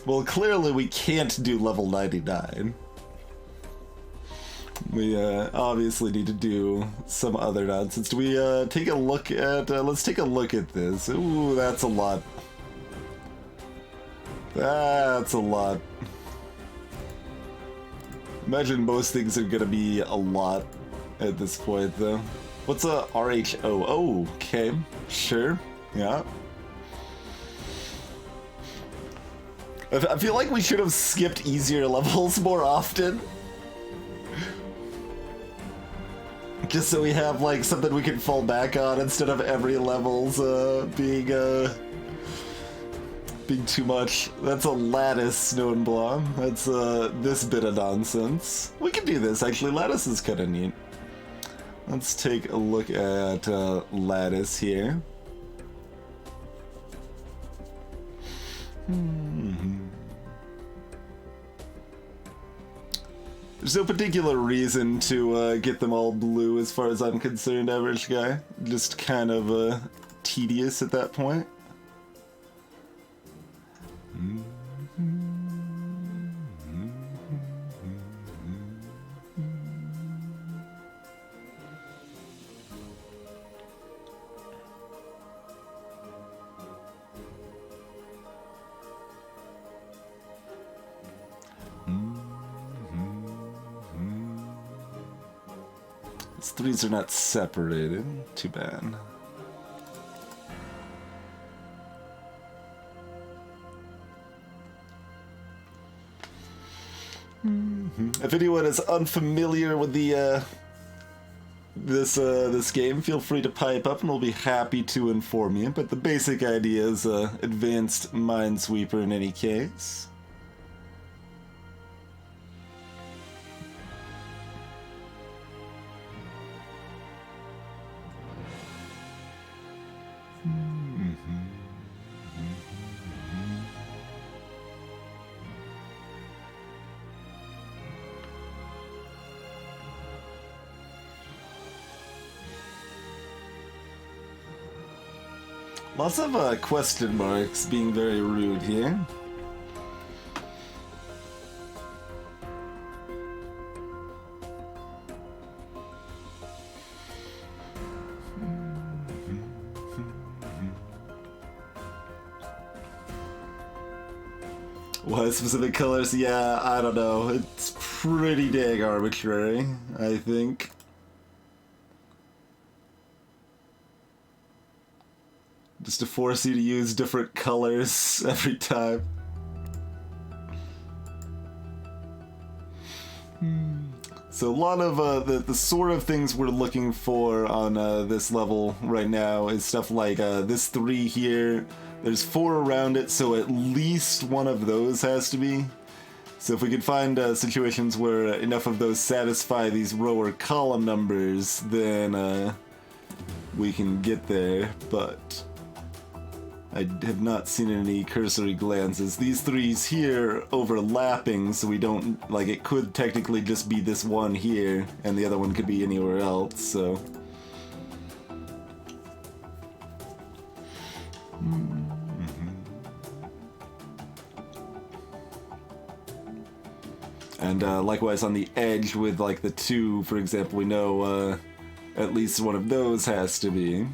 Well, clearly we can't do level 99. We obviously need to do some other nonsense. Do we take a look at... let's take a look at this. Ooh, that's a lot. That's a lot. Imagine most things are gonna be a lot at this point, though. What's a RHO? Oh, okay. Sure. Yeah. I feel like we should have skipped easier levels more often. Just so we have, like, something we can fall back on instead of every level's being too much. That's a lattice, Snow and Blom. That's this bit of nonsense. We can do this, actually. Lattice is kind of neat. Let's take a look at lattice here. There's no particular reason to get them all blue as far as I'm concerned, average guy. Just kind of tedious at that point. These threes are not separated. Too bad. If anyone is unfamiliar with the this game, feel free to pipe up and we'll be happy to inform you. But the basic idea is advanced Minesweeper in any case. Lots of question marks, being very rude here. Why specific colors? Yeah, I don't know. It's pretty dang arbitrary, I think. Just to force you to use different colors every time. So a lot of the sort of things we're looking for on this level right now is stuff like this 3 here. There's 4 around it, so at least one of those has to be. So if we could find situations where enough of those satisfy these row or column numbers, then we can get there, but I have not seen any cursory glances. These 3s here overlapping, so we don't, like, it could technically just be this one here, and the other one could be anywhere else, so. And likewise on the edge with, like, the 2, for example, we know at least one of those has to be.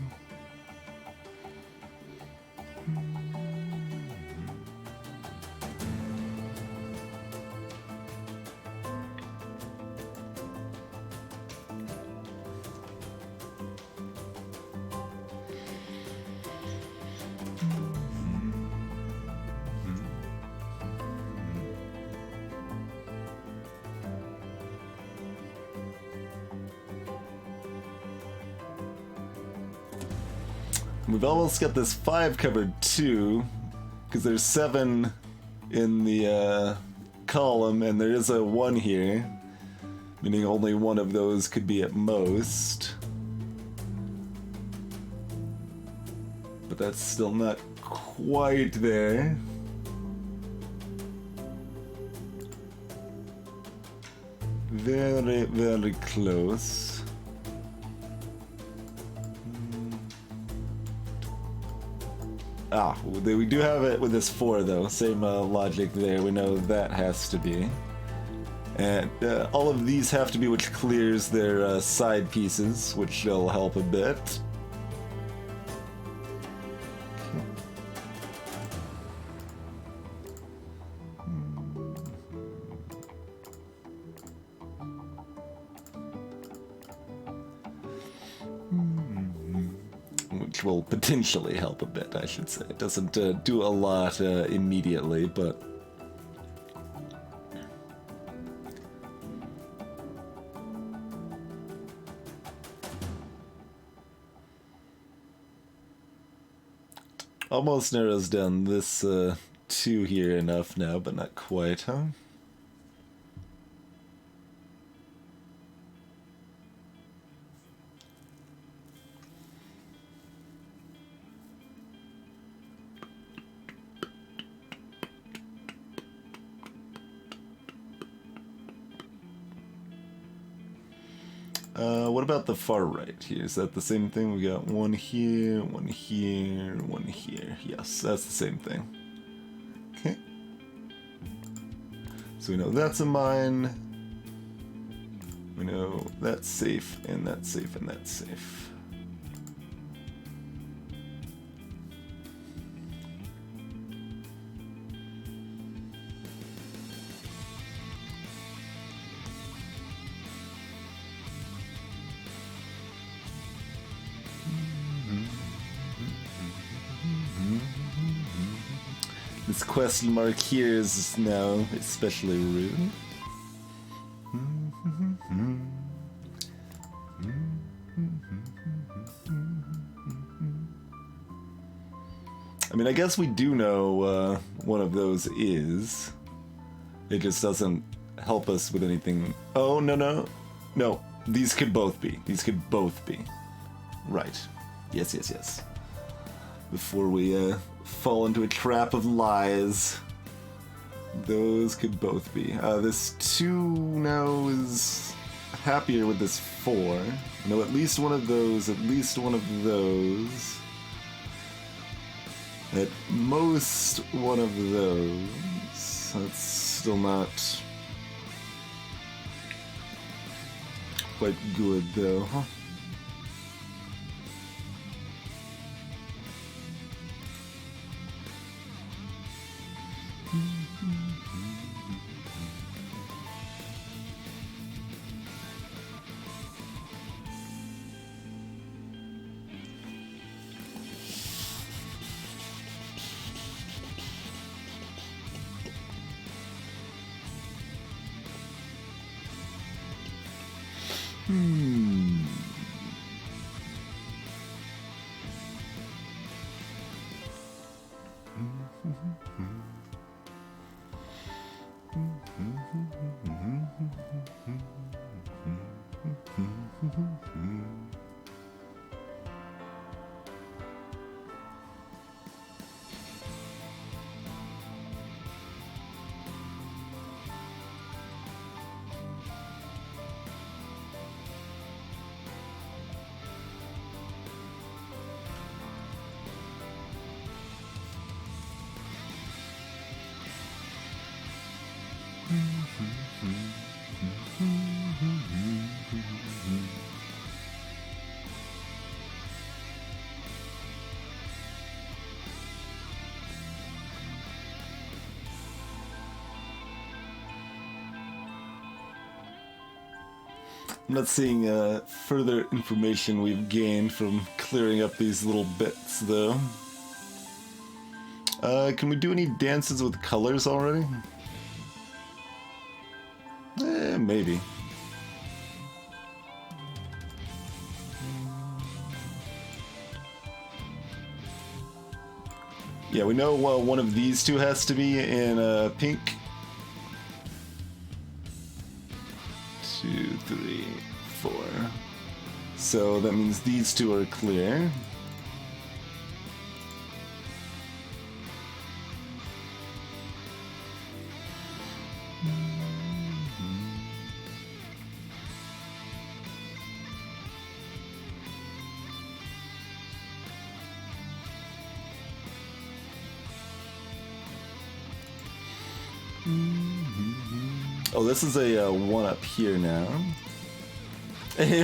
We've almost got this 5 covered too, because there's 7 in the column, and there is a 1 here, meaning only one of those could be at most. But that's still not quite there. Very, very close. We do have it with this 4 though. Same logic there. We know that has to be. And all of these have to be, which clears their side pieces, which will help a bit. Which will potentially help a bit, I should say. It doesn't do a lot immediately, but... Almost narrows down this 2 here enough now, but not quite, huh? What about the far right here? Is that the same thing? We got 1 here, 1 here, 1 here. Yes, that's the same thing. Okay. So we know that's a mine. We know that's safe, and that's safe, and that's safe. This question mark here is now especially rude. I mean, I guess we do know one of those is. It just doesn't help us with anything. Oh, no, no. No, these could both be. These could both be. Right. Yes, yes, yes. Before we fall into a trap of lies. Those could both be. This 2 now is happier with this 4. No, at least one of those, at least one of those. At most one of those. That's still not quite good though, huh? I'm not seeing further information we've gained from clearing up these little bits, though. Can we do any dances with colors already? Maybe. Yeah, we know one of these 2 has to be in pink. 2, 3, 4. So that means these 2 are clear. Oh, this is a one up here now. Hey,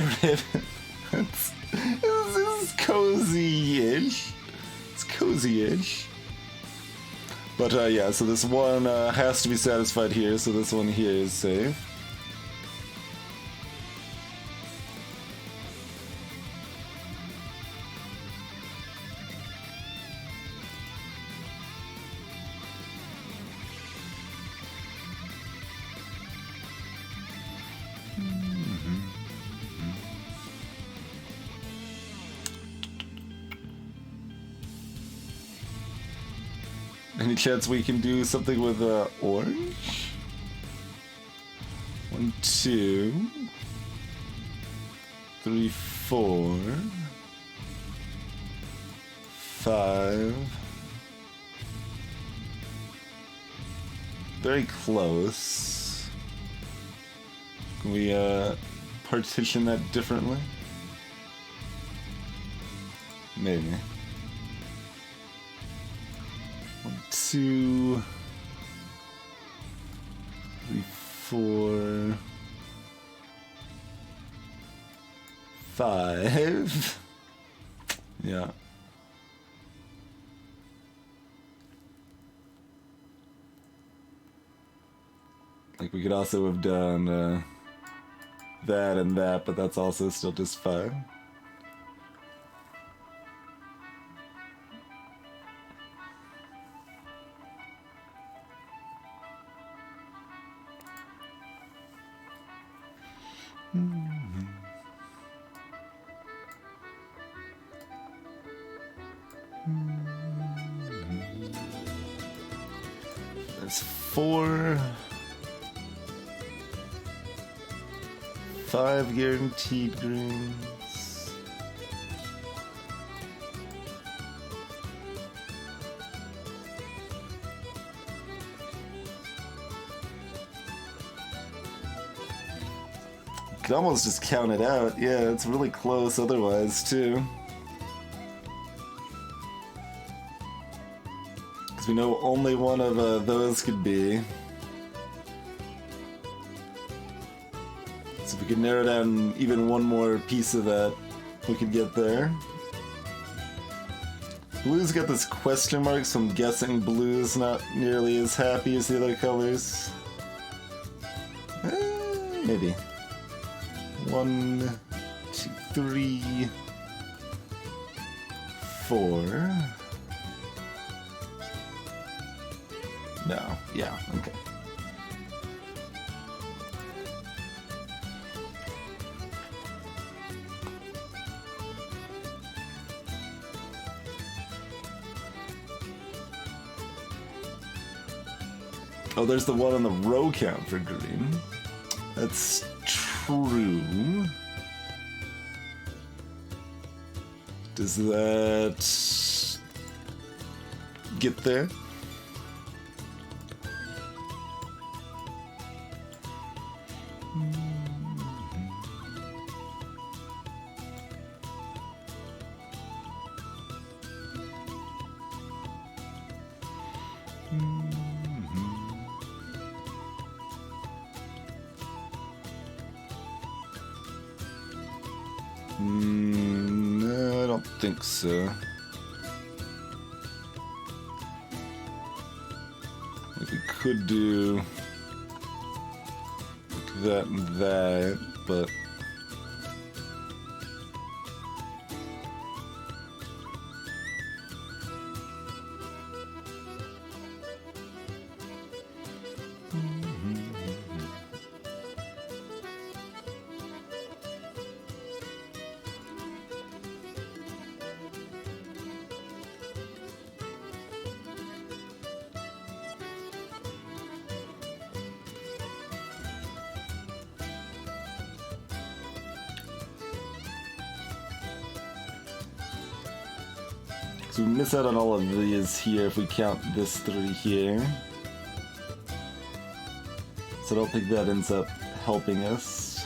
this is cozy-ish. It's cozy-ish. But yeah, so this one has to be satisfied here, so this one here is safe. Any chance we can do something with orange? 1, 2, 3, 4, 5. Very close. Can we partition that differently? Maybe. 1, 2, 3, 4, 5. Yeah. Like we could also have done that and that, but that's also still just 5. That's 4. 5 guaranteed greens. You could almost just count it out. Yeah, it's really close otherwise, too. Because we know only one of those could be. So if we could narrow down even one more piece of that, we could get there. Blue's got this question mark, so I'm guessing blue's not nearly as happy as the other colors. Maybe. 1, 2, 3, 4. No. Yeah, okay. Oh, there's the one on the row count for green. That's true. Does that get there? No, I don't think so. Like we could do like that and that, but so we miss out on all of these here if we count this 3 here. So I don't think that ends up helping us.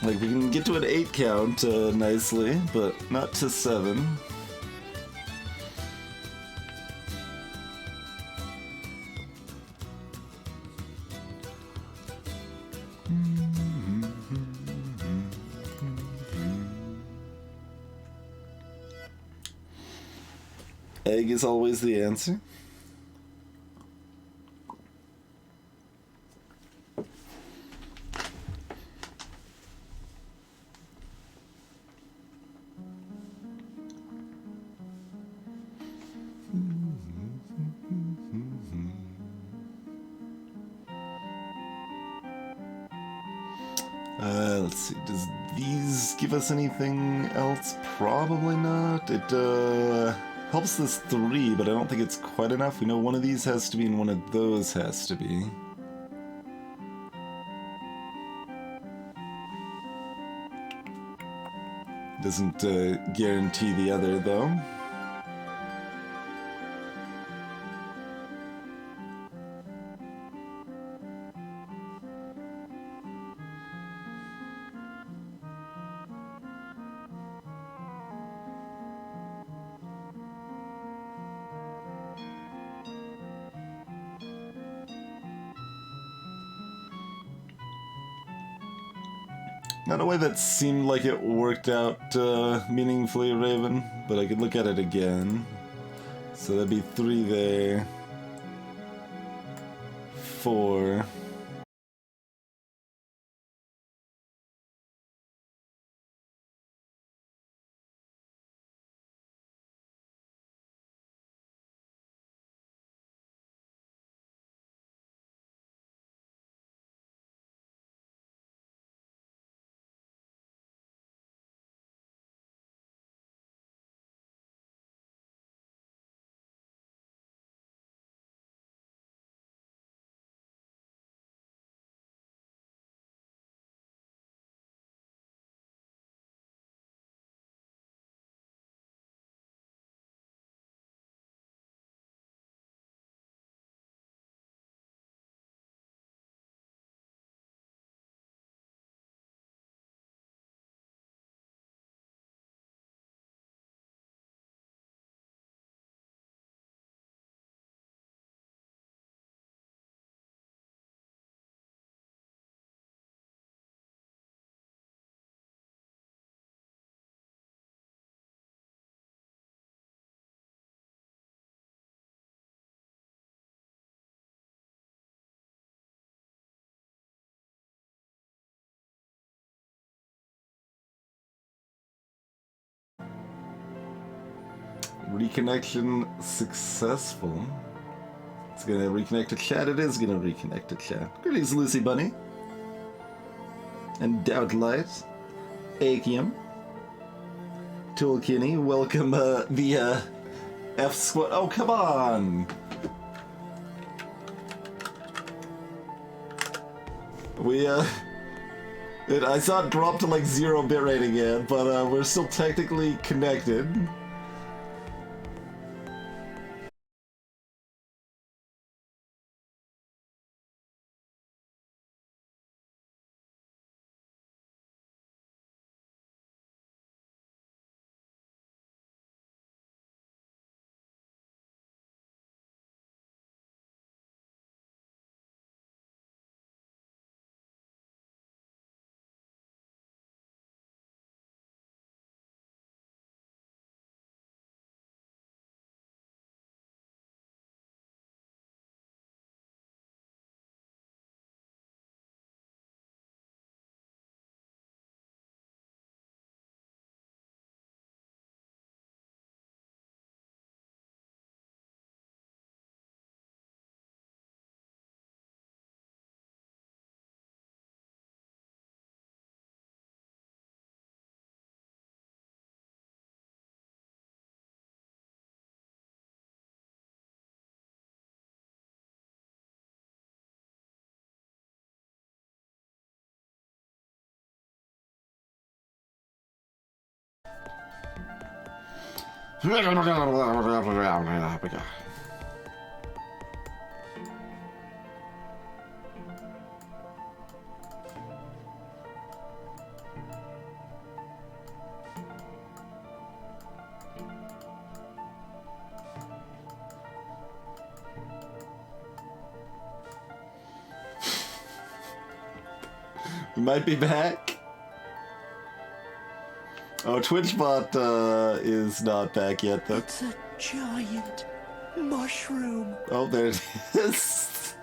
Like, we can get to an 8 count nicely, but not to 7. Egg is always the answer. Let's see, does these give us anything else? Probably not. It helps this 3, but I don't think it's quite enough. We know one of these has to be and one of those has to be. Doesn't guarantee the other, though. Not a way that seemed like it worked out meaningfully, Raven, but I could look at it again. So that'd be 3 there. 4. Reconnection successful. It's gonna reconnect to chat. It is gonna reconnect to chat. Greetings, Lucy Bunny. And Doubtlight. Akium. Toolkinny. Welcome, the, F squad. Oh, come on! I saw it drop to like 0 bitrate again, but, we're still technically connected. We might be back. Oh, TwitchBot is not back yet, though. It's a giant mushroom. Oh, there it is.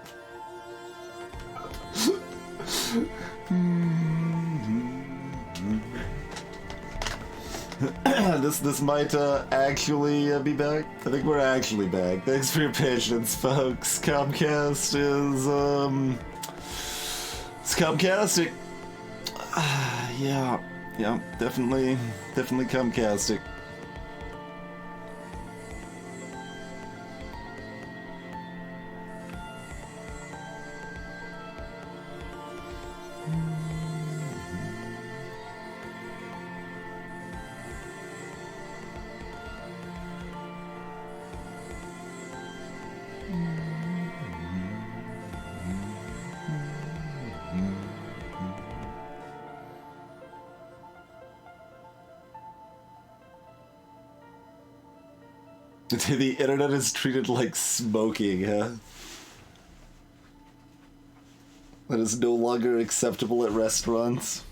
This might actually be back. I think we're actually back. Thanks for your patience, folks. Comcast is it's Comcastic. Yeah, definitely Comcastic. The internet is treated like smoking, huh? That is no longer acceptable at restaurants.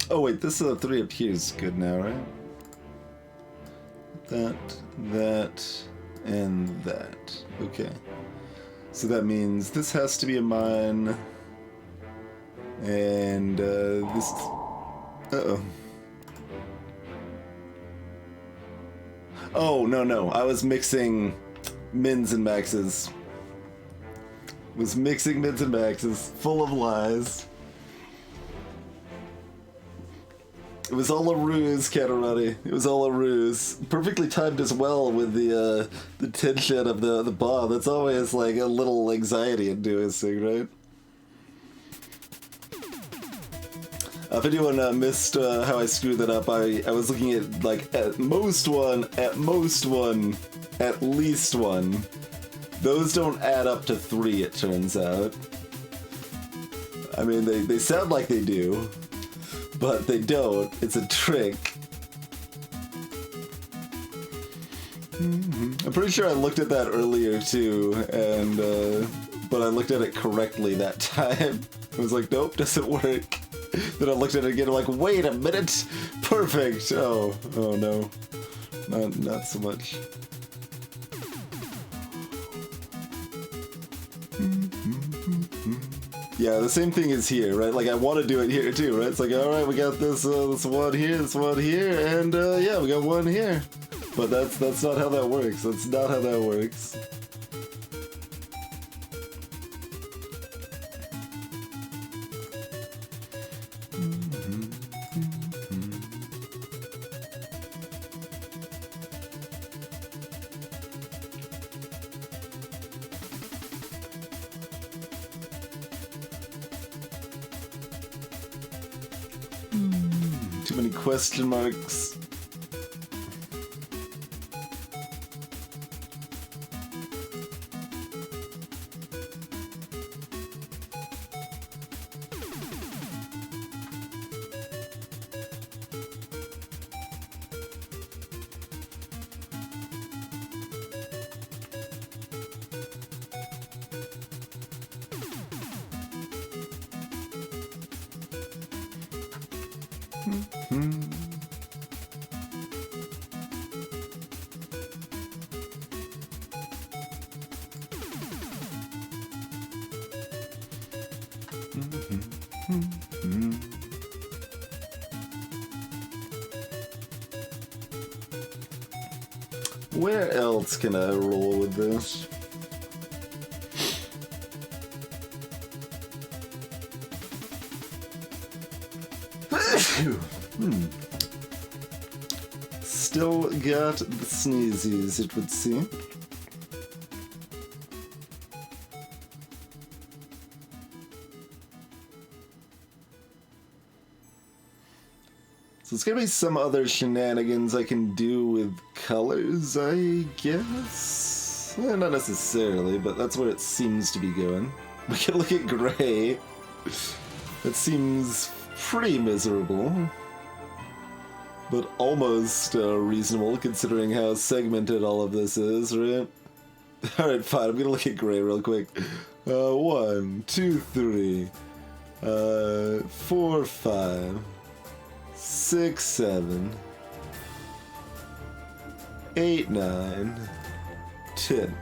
Oh wait, this 3 up here is good now, right? That, and that. Okay. So that means this has to be a mine. And this... Uh-oh. Oh, no. I was mixing mins and maxes. Was mixing mins and maxes. Full of lies. It was all a ruse, Katarani. It was all a ruse. Perfectly timed as well with the tension of the bomb. That's always like a little anxiety inducing, right? If anyone missed how I screwed that up, I was looking at like at least one. Those don't add up to 3, it turns out. I mean, they sound like they do. But they don't. It's a trick. I'm pretty sure I looked at that earlier too, and but I looked at it correctly that time. I was like, nope, doesn't work. Then I looked at it again, I'm like, wait a minute, perfect. Oh no, not so much. Yeah, the same thing is here, right? Like, I want to do it here, too, right? It's like, alright, we got this one here, and, yeah, we got one here. But that's not how that works. That's not how that works. Too many question marks. Where else can I roll with this? Still got the sneezies, it would seem. So it's gonna be some other shenanigans I can do with colors, I guess. Not necessarily, but that's where it seems to be going. We can look at gray. It seems pretty miserable, but almost reasonable considering how segmented all of this is, right? Alright, fine, I'm gonna look at gray real quick. 1, 2, 3, 4, 5, 6, 7, 8, 9, 10,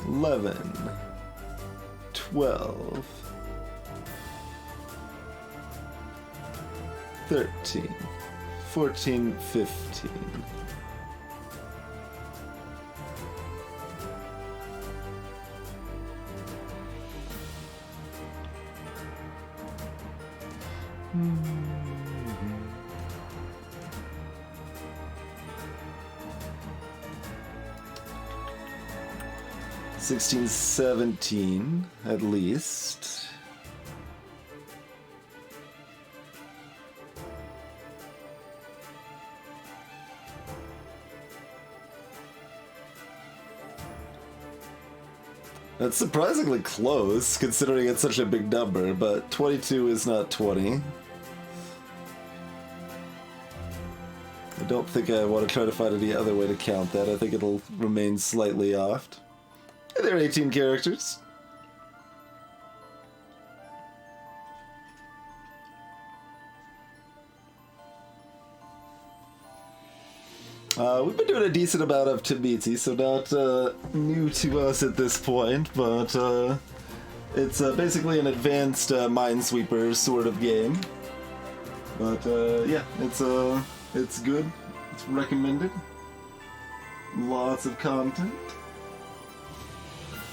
11, 12, 13, 14, 15. Mm-hmm. 16, 17, at least. That's surprisingly close, considering it's such a big number, but 22 is not 20. I don't think I want to try to find any other way to count that. I think it'll remain slightly off. There are 18 characters. We've been doing a decent amount of Tametsi, so not new to us at this point, but it's basically an advanced Minesweeper sort of game. But yeah, it's good. It's recommended. Lots of content.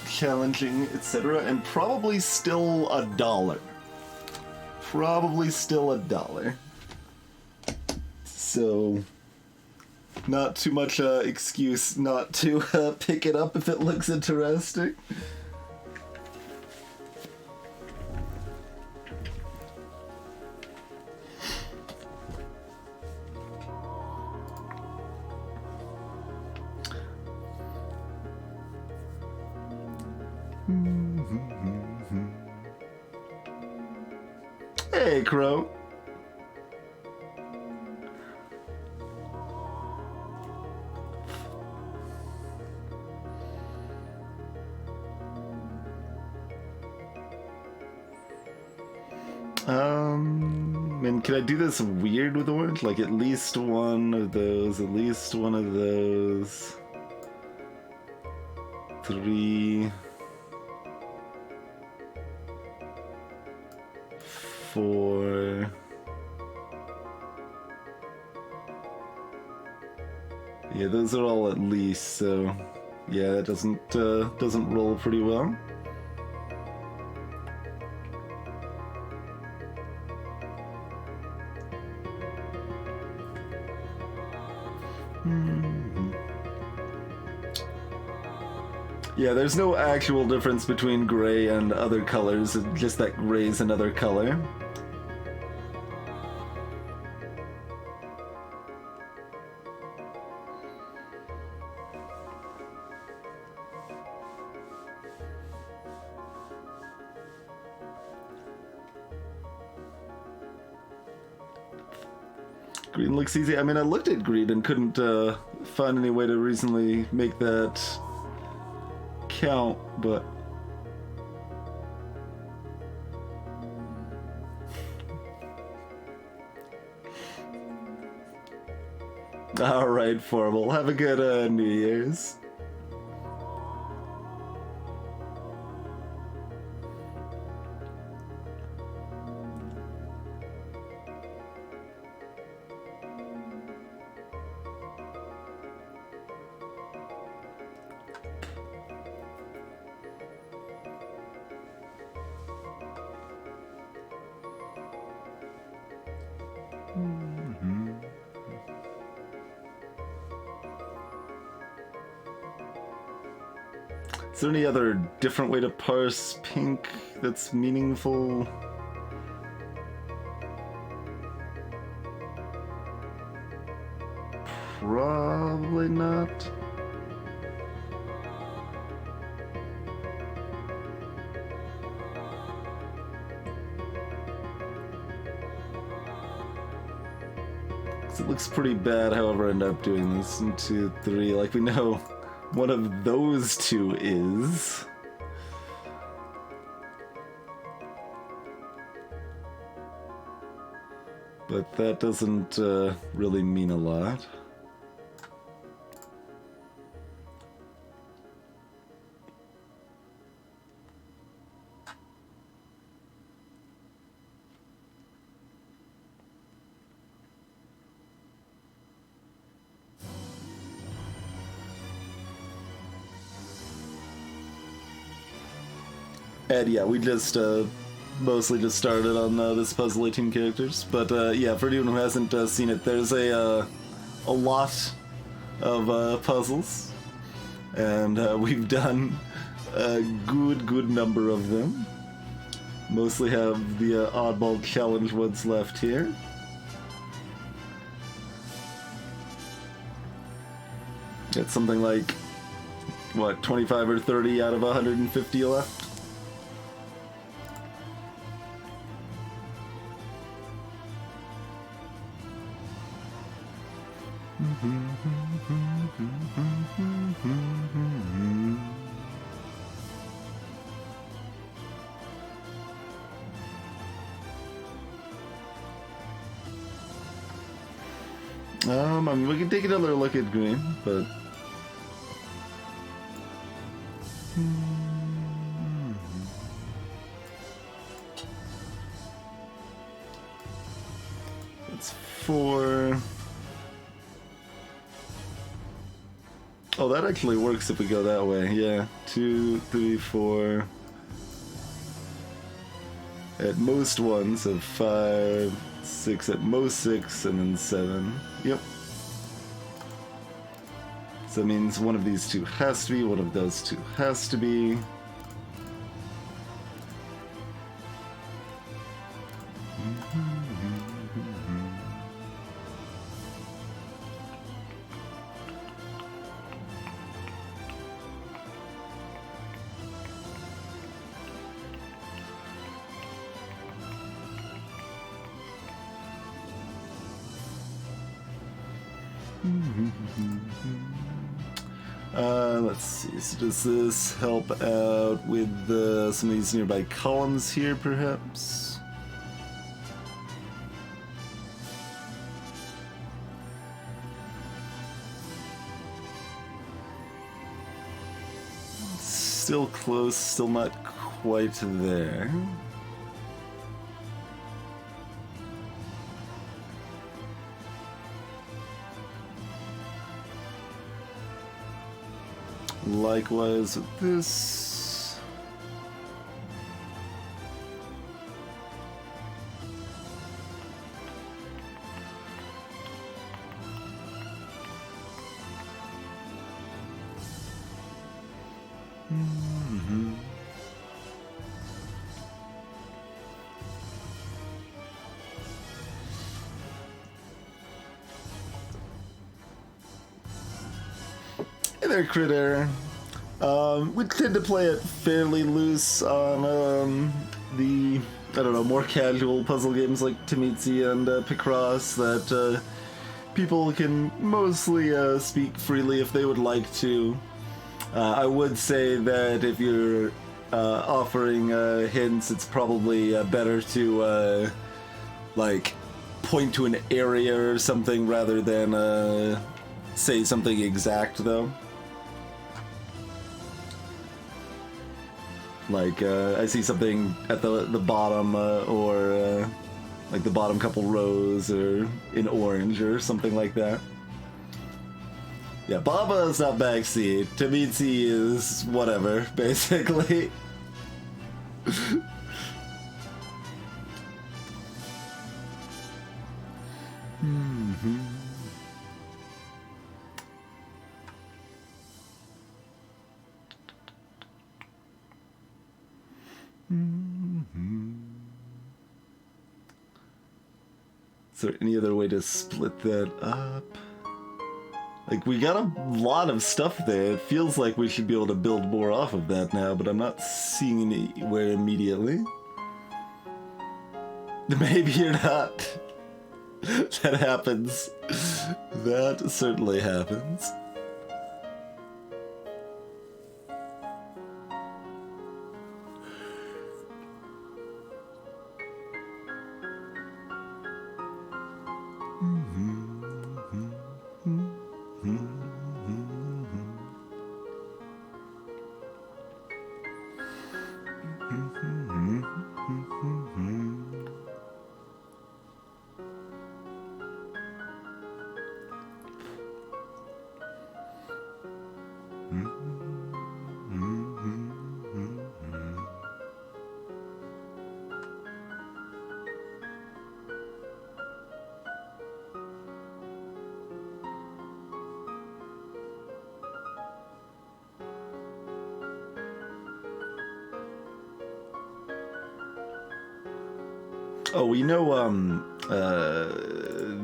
Challenging, etc., and probably still $1. Probably still $1. So, not too much excuse not to pick it up if it looks interesting. Hey, Crow. And can I do this weird with orange? Like at least one of those, at least one of those. 3, 4. Yeah, those are all at least, so yeah, that doesn't roll pretty well. Yeah, there's no actual difference between gray and other colors, it's just that gray's another color. Green looks easy. I mean, I looked at green and couldn't find any way to reasonably make that count, but all right, Formal. Have a good New Year's. Is there any other different way to parse pink that's meaningful? Probably not. It looks pretty bad, however, I end up doing this. 1, 2, 3. Like, we know one of those two is. But that doesn't really mean a lot. And yeah, we just mostly just started on this puzzle 18 characters, but yeah, for anyone who hasn't seen it, there's a lot of puzzles, and we've done a good number of them. Mostly have the oddball challenge ones left here. It's something like, what, 25 or 30 out of 150 left? I mean, we can take another look at green, but... It's 4... Oh, that actually works if we go that way, yeah. 2, 3, 4... At most 1, so 5, 6, at most 6, and then 7. Yep. So that means one of these two has to be, one of those two has to be. Let's see, so does this help out with some of these nearby columns here, perhaps? Still close, still not quite there. Likewise with this. Hey there, critter. We tend to play it fairly loose on the, I don't know, more casual puzzle games like Tametsi and Picross that people can mostly speak freely if they would like to. I would say that if you're offering hints, it's probably better to like point to an area or something rather than say something exact, though. Like, I see something at the bottom, or like the bottom couple rows, or in orange, or something like that. Yeah, Baba is not backseat. Tametsi is whatever, basically. Is there any other way to split that up? Like, we got a lot of stuff there. It feels like we should be able to build more off of that now, but I'm not seeing anywhere immediately. Maybe you're not. That happens. That certainly happens. Oh, we know,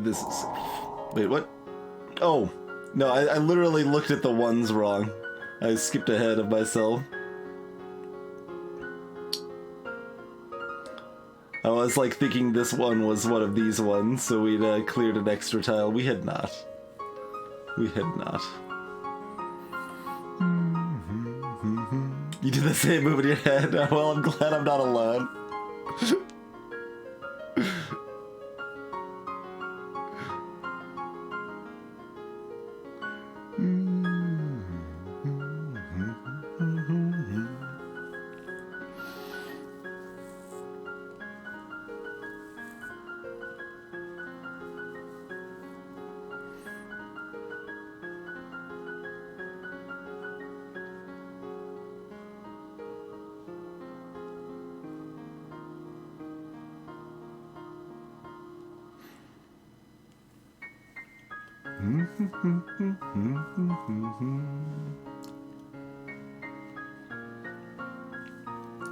this is... Wait, what? Oh, no, I literally looked at the ones wrong. I skipped ahead of myself. I was, like, thinking this one was one of these ones, so we'd, cleared an extra tile. We had not. We had not. You did the same move in your head? Well, I'm glad I'm not alone.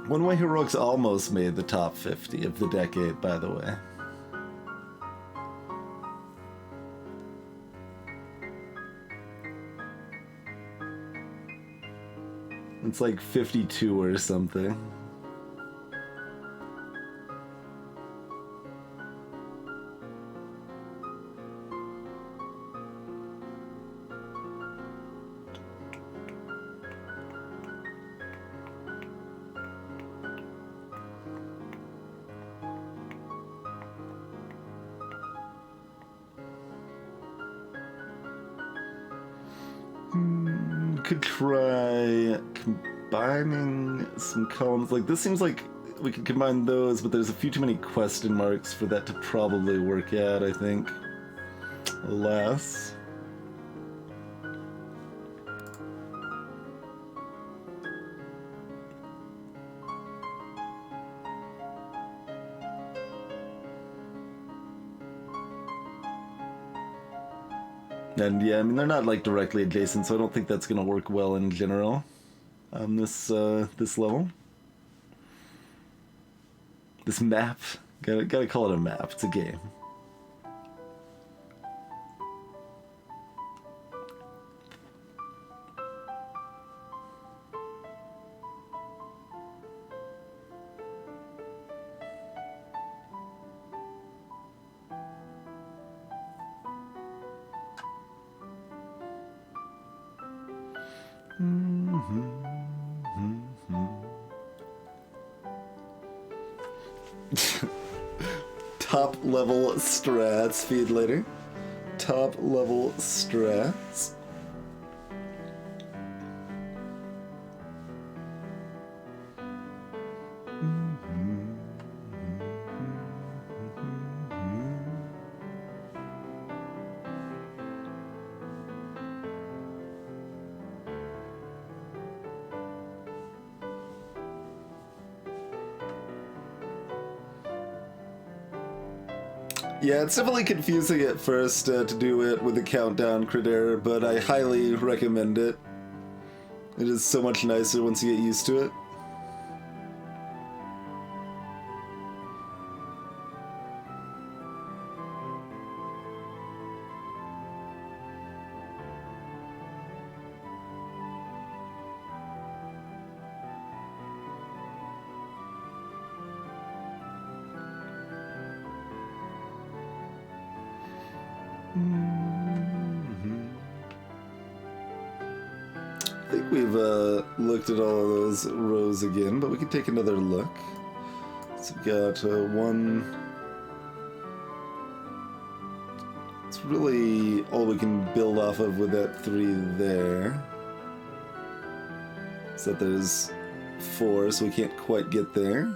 One Way Heroics almost made the top 50 of the decade, by the way. It's like 52 or something. Could try combining some columns. Like, this seems like we could combine those, but there's a few too many question marks for that to probably work out, I think. Alas. And yeah, I mean, they're not like directly adjacent, so I don't think that's gonna work well in general on this this level. This map, gotta call it a map. It's a game. Top level strats, feed later. Top level strats. Yeah, it's definitely confusing at first to do it with a countdown critter, but I highly recommend it. It is so much nicer once you get used to it. I think we've looked at all of those rows again, but we can take another look. So we've got one. It's really all we can build off of with that 3 there. So that there's 4, so we can't quite get there.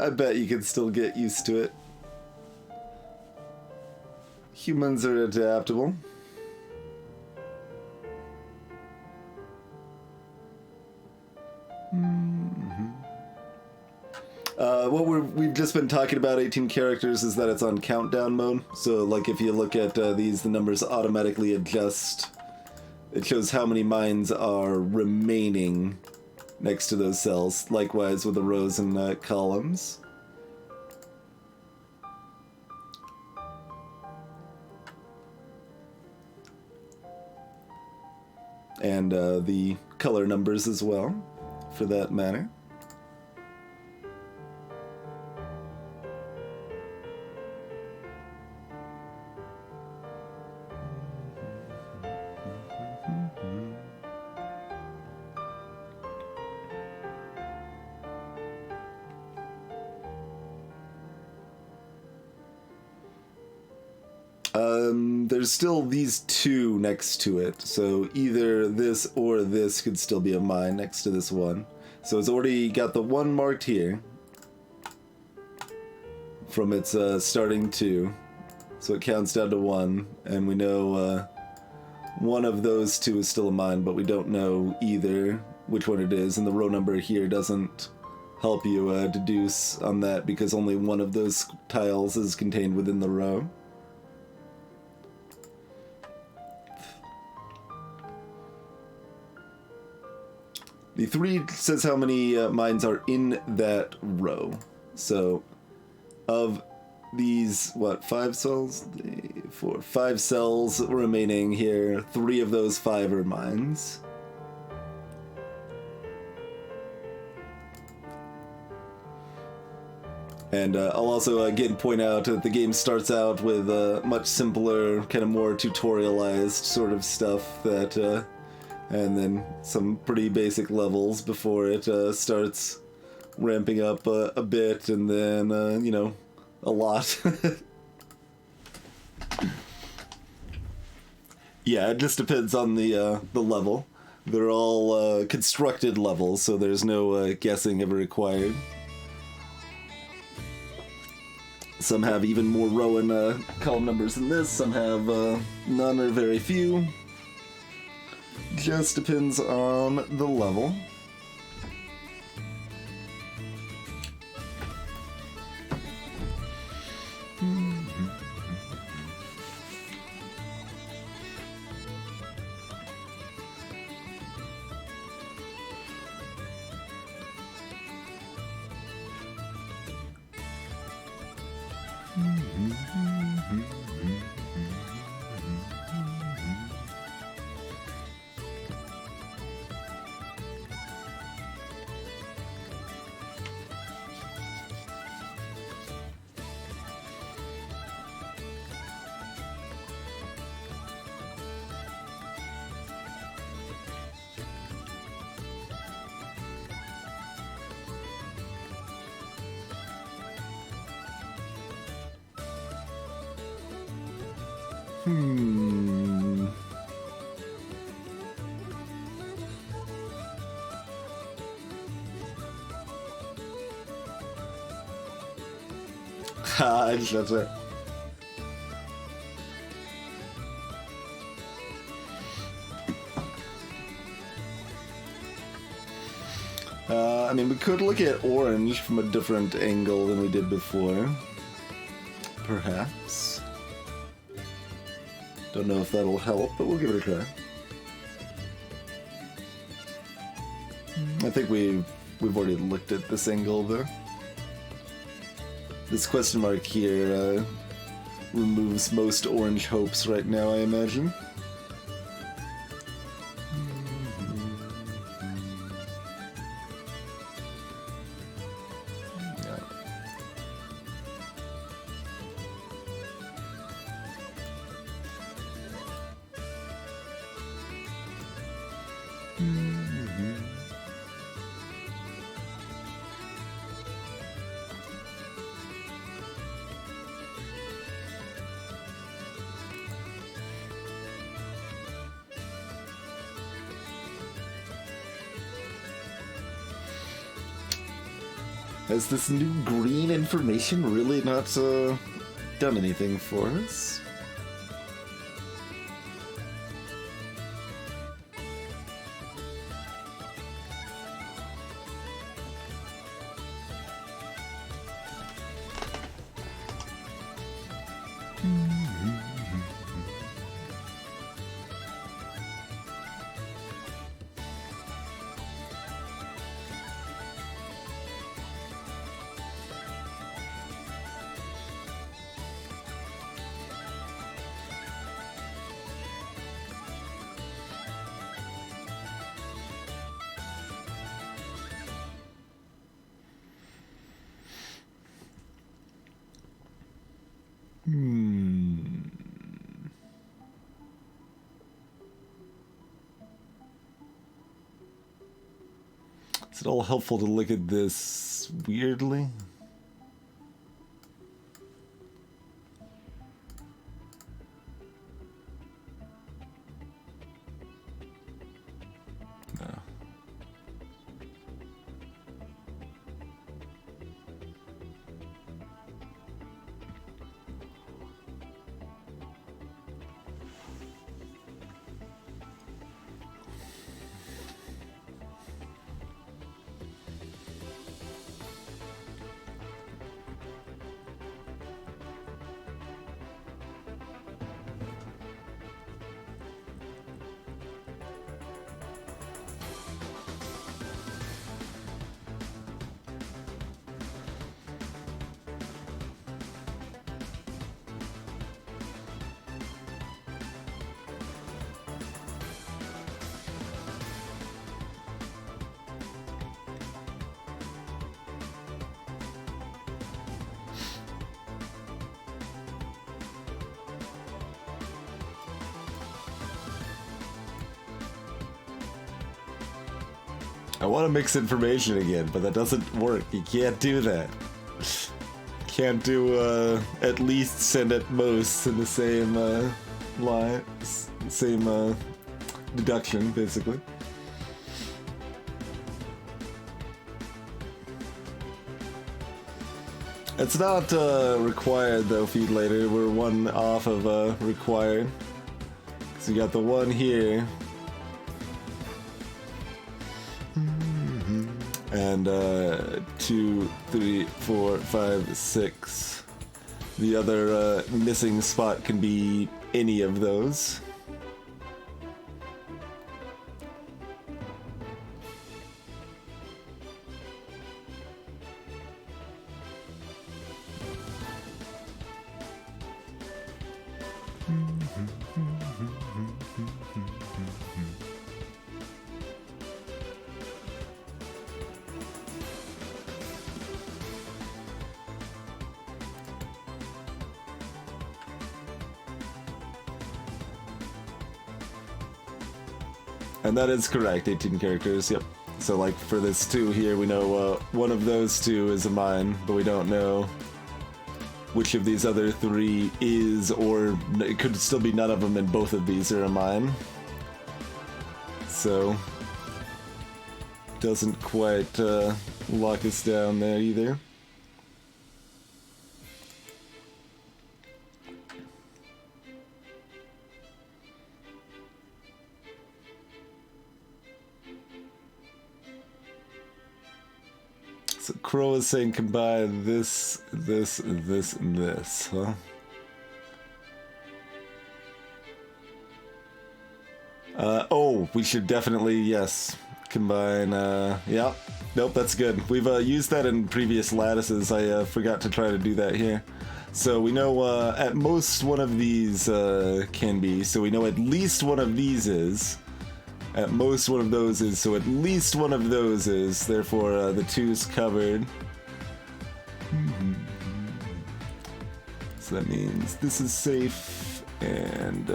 I bet you can still get used to it. Humans are adaptable. What we've just been talking about 18 characters is that it's on countdown mode. So like if you look at these, the numbers automatically adjust. It shows how many mines are remaining next to those cells. Likewise with the rows and columns. And the color numbers as well, for that matter. There's still these 2 next to it, so either this or this could still be a mine next to this one. So it's already got the 1 marked here from its starting 2, so it counts down to 1, and we know one of those 2 is still a mine, but we don't know either which one it is, and the row number here doesn't help you deduce on that because only one of those tiles is contained within the row. The 3 says how many mines are in that row. So, of these, 5 cells? 4, 5 cells remaining here. 3 of those 5 are mines. And I'll also again point out that the game starts out with much simpler, kind of more tutorialized sort of stuff that... and then some pretty basic levels before it starts ramping up a bit, and then, you know, a lot. Yeah, it just depends on the level. They're all constructed levels, so there's no guessing ever required. Some have even more row and column numbers than this, some have none or very few. Just depends on the level. That's it. I mean, we could look at orange from a different angle than we did before. Perhaps. Don't know if that'll help, but we'll give it a try. I think we've already looked at this angle, though. This question mark here removes most orange hopes right now, I imagine. Has this new green information really not done anything for us? Is it all helpful to look at this weirdly? No. I want to mix information again, but that doesn't work. You can't do that. Can't do at least send at most in the same line, same deduction, basically. It's not required though, feed later. We're one off of required. So you got the one here. And 2, 3, 4, 5, 6. The other missing spot can be any of those. And that is correct, 18 characters, yep. So like for this 2 here, we know one of those 2 is a mine, but we don't know which of these other 3 is, or it could still be none of them and both of these are a mine. So, doesn't quite lock us down there either. So Crow is saying combine this, this, this, and this, huh? Oh, we should definitely, yes, combine, yeah. Nope, that's good. We've used that in previous lattices. I forgot to try to do that here. So we know at most one of these can be. So we know at least one of these is. At most one of those is. So at least one of those is. Therefore, the 2 is covered. So that means this is safe, and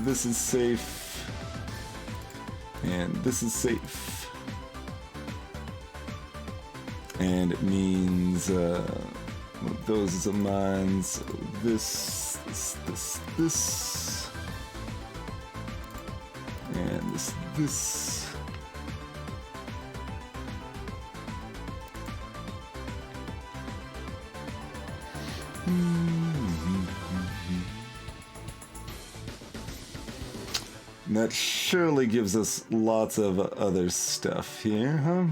this is safe, and this is safe. And it means those is a mine, so this, and this. And that surely gives us lots of other stuff here, huh?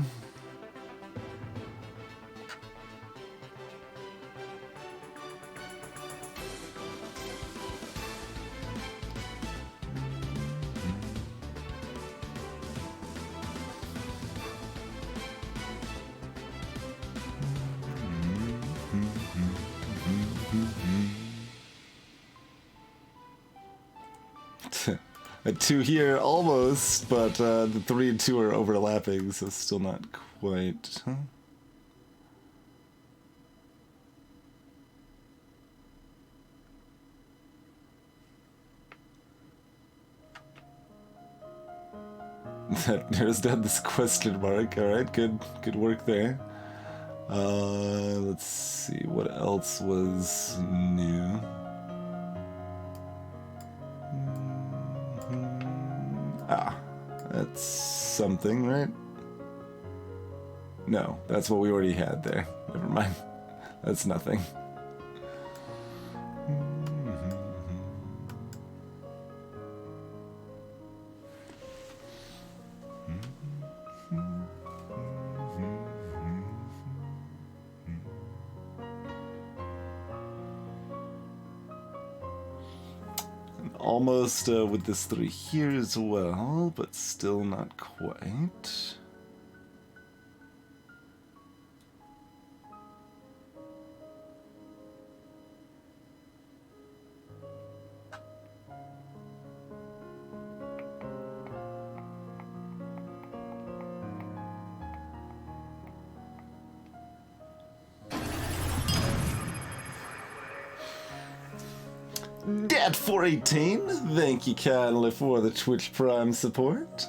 A 2 here, almost, but the 3 and 2 are overlapping, so still not quite. Huh? That narrows down this question mark. All right, good work there. Let's see what else was new. Ah, that's something, right? No, that's what we already had there. Never mind. That's nothing. Almost with this 3 here as well, but still not quite. Dat418, thank you kindly for the Twitch Prime support.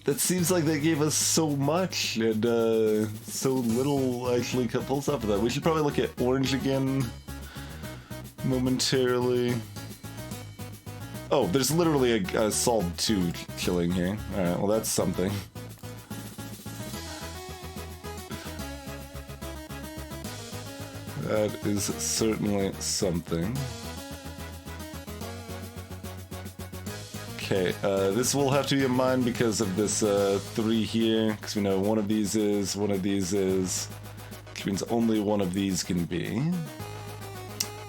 That seems like they gave us so much and so little actually pulls up of that. We should probably look at orange again momentarily. Oh, there's literally a solid 2 killing here. Alright, well that's something. That is certainly something. Okay, this will have to be a mine because of this 3 here, because we know one of these is, which means only one of these can be.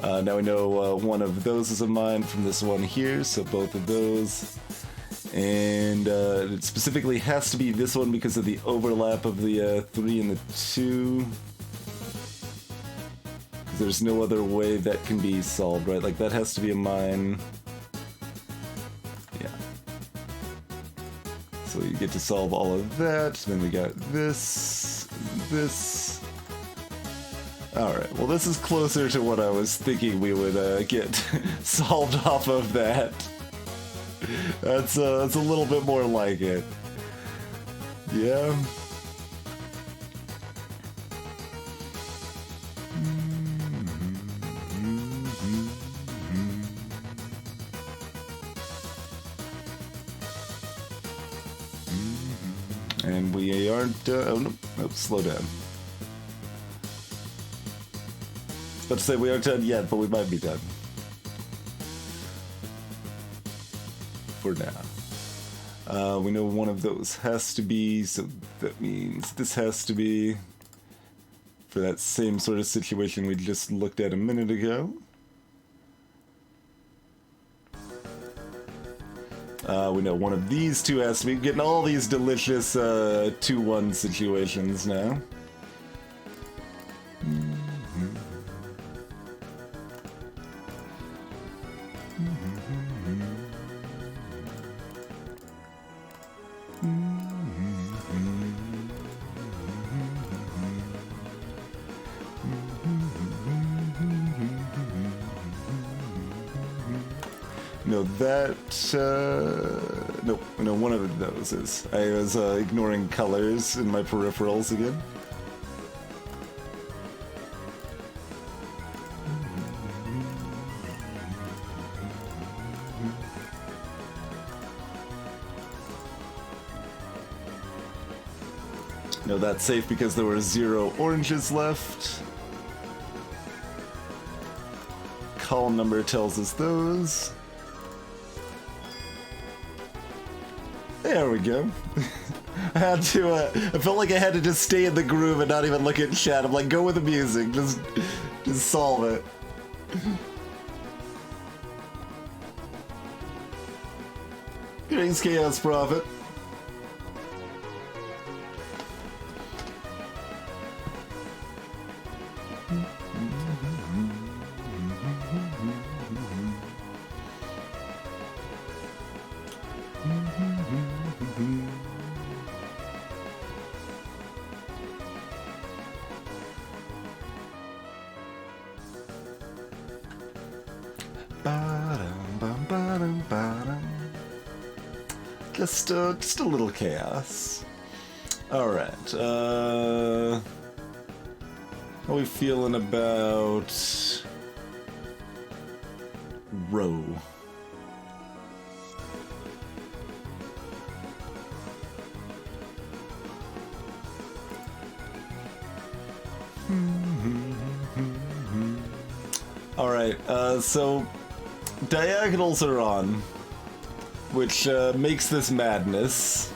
Now we know one of those is a mine from this one here, so both of those. And it specifically has to be this one because of the overlap of the 3 and the 2. Because there's no other way that can be solved, right? Like that has to be a mine. So you get to solve all of that, then we got this. Alright, well this is closer to what I was thinking we would get solved off of that. That's a little bit more like it. Yeah. And we aren't, oh nope, slow down. I was about to say we aren't done yet, but we might be done. For now. We know one of those has to be, so that means this has to be for that same sort of situation we just looked at a minute ago. We know one of these two has to be. Getting all these delicious 2-1 situations now. No, that, nope, no, one of those is. I was ignoring colors in my peripherals again. No, that's safe because there were 0 oranges left. Column number tells us those. There we go. I had to, I felt like I had to just stay in the groove and not even look at chat. I'm like, go with the music, just solve it. Greetings, Chaos Prophet. Just a little chaos. Alright, how are we feeling about row? Alright, so diagonals are on, which makes this madness.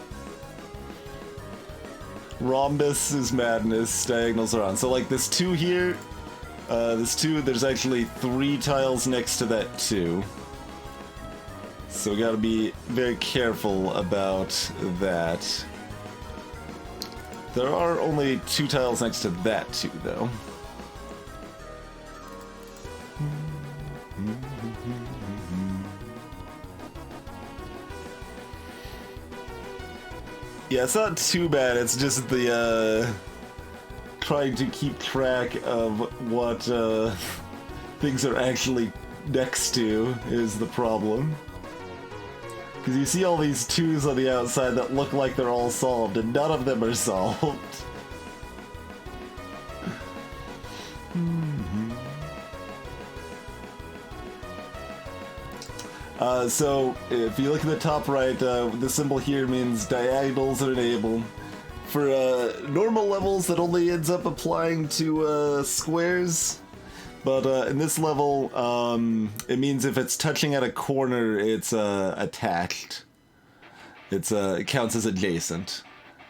Rhombus is madness, diagonals are on. So like this 2 here, this 2, there's actually 3 tiles next to that 2. So we gotta be very careful about that. There are only 2 tiles next to that 2 though. Yeah, it's not too bad, it's just the, trying to keep track of what, things are actually next to is the problem. Because you see all these 2s on the outside that look like they're all solved, and none of them are solved. So, if you look at the top right, the symbol here means diagonals are enabled. For normal levels, that only ends up applying to squares. But in this level, it means if it's touching at a corner, it's attached. It counts as adjacent.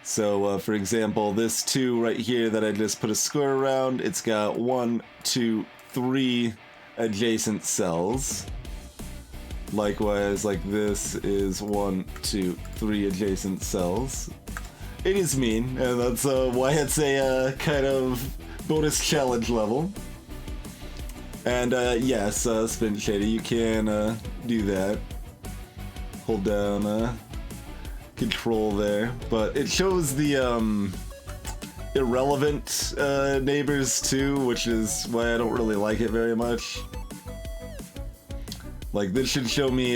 So, for example, this 2 right here that I just put a square around, it's got 1, 2, 3 adjacent cells. Likewise, like this is 1, 2, 3 adjacent cells. It is mean, and that's why it's a kind of bonus challenge level. And yes, Spin Shady, you can do that. Hold down control there, but it shows the irrelevant neighbors too, which is why I don't really like it very much. Like, this should show me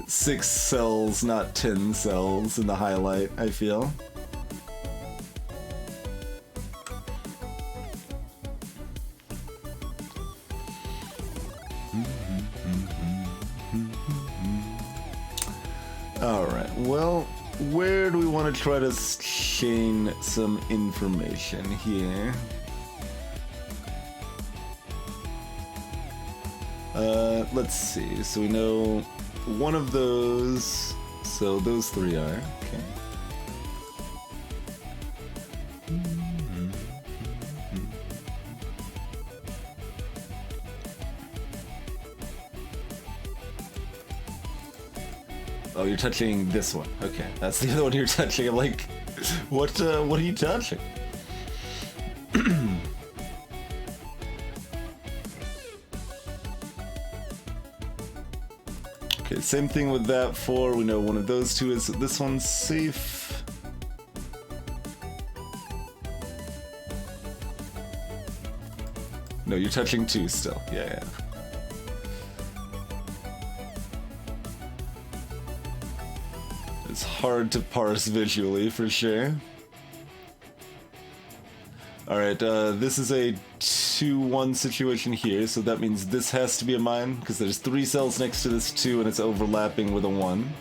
6 cells, not 10 cells in the highlight, I feel. Alright, well, where do we want to try to chain some information here? Let's see, so we know one of those, So those three are. Okay. Oh, you're touching this one. Okay, that's the other one you're touching. I'm like, what are you touching? Okay, same thing with that 4. We know one of those two is. This one's safe. No, you're touching 2 still. Yeah. It's hard to parse visually, for sure. Alright, this is a 2-1 situation here, so that means this has to be a mine, because there's 3 cells next to this 2 and it's overlapping with a 1.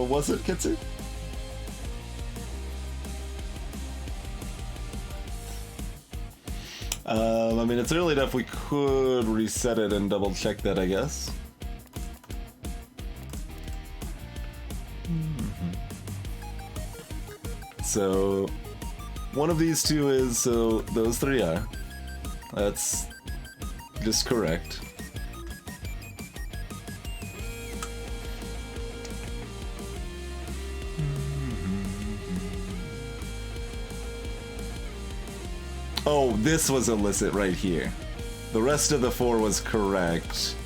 Was it, Kitsu? I mean, it's early enough we could reset it and double check that, I guess. So, one of these 2 is, so those 3 are. That's just correct. Oh, this was illicit right here. The rest of the 4 was correct,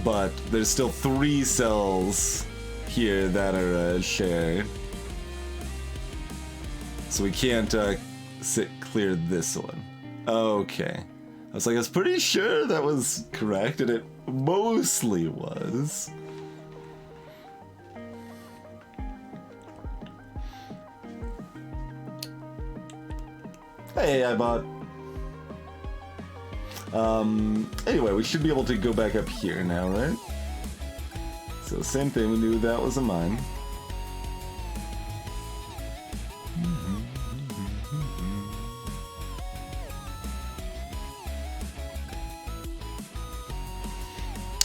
but there's still 3 cells here that are shared. So we can't clear this one. Okay. I was like, I was pretty sure that was correct, and it mostly was. Hey, I bought. Anyway, we should be able to go back up here now, right? So same thing, we knew that was a mine.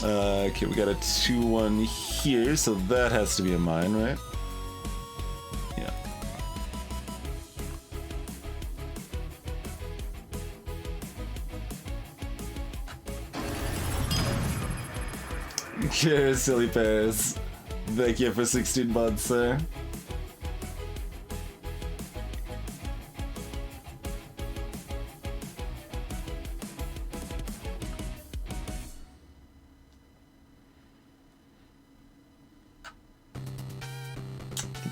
Okay, we got a 2-1 here, so that has to be a mine, right? Yeah. Cheers, silly pears. Thank you for 16 months, sir.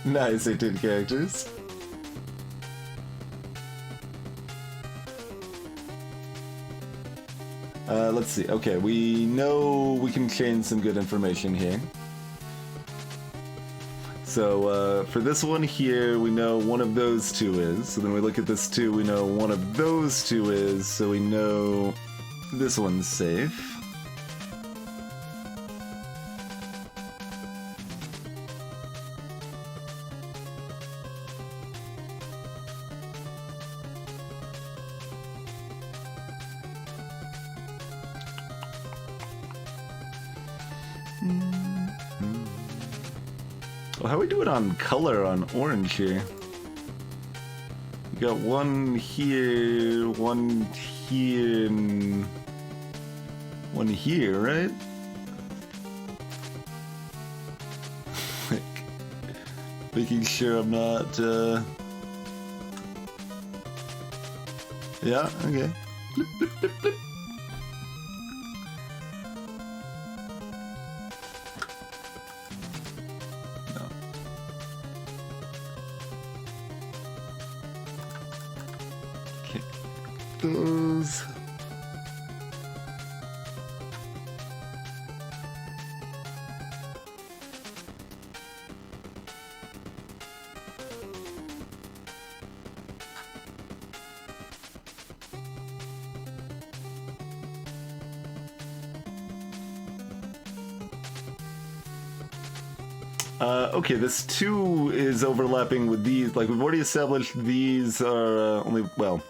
Nice, 18 characters. Let's see. Okay, we know we can change some good information here. So, for this one here, we know one of those 2 is. So then we look at this 2, we know one of those 2 is. So we know this one's safe. Well, how we do it on color on orange here? We got one here, one here, and one here, right? Like, making sure I'm not, yeah, okay. Blip, blip, blip, blip. Those. Okay, this 2 is overlapping with these. Like, we've already established these are only... Well,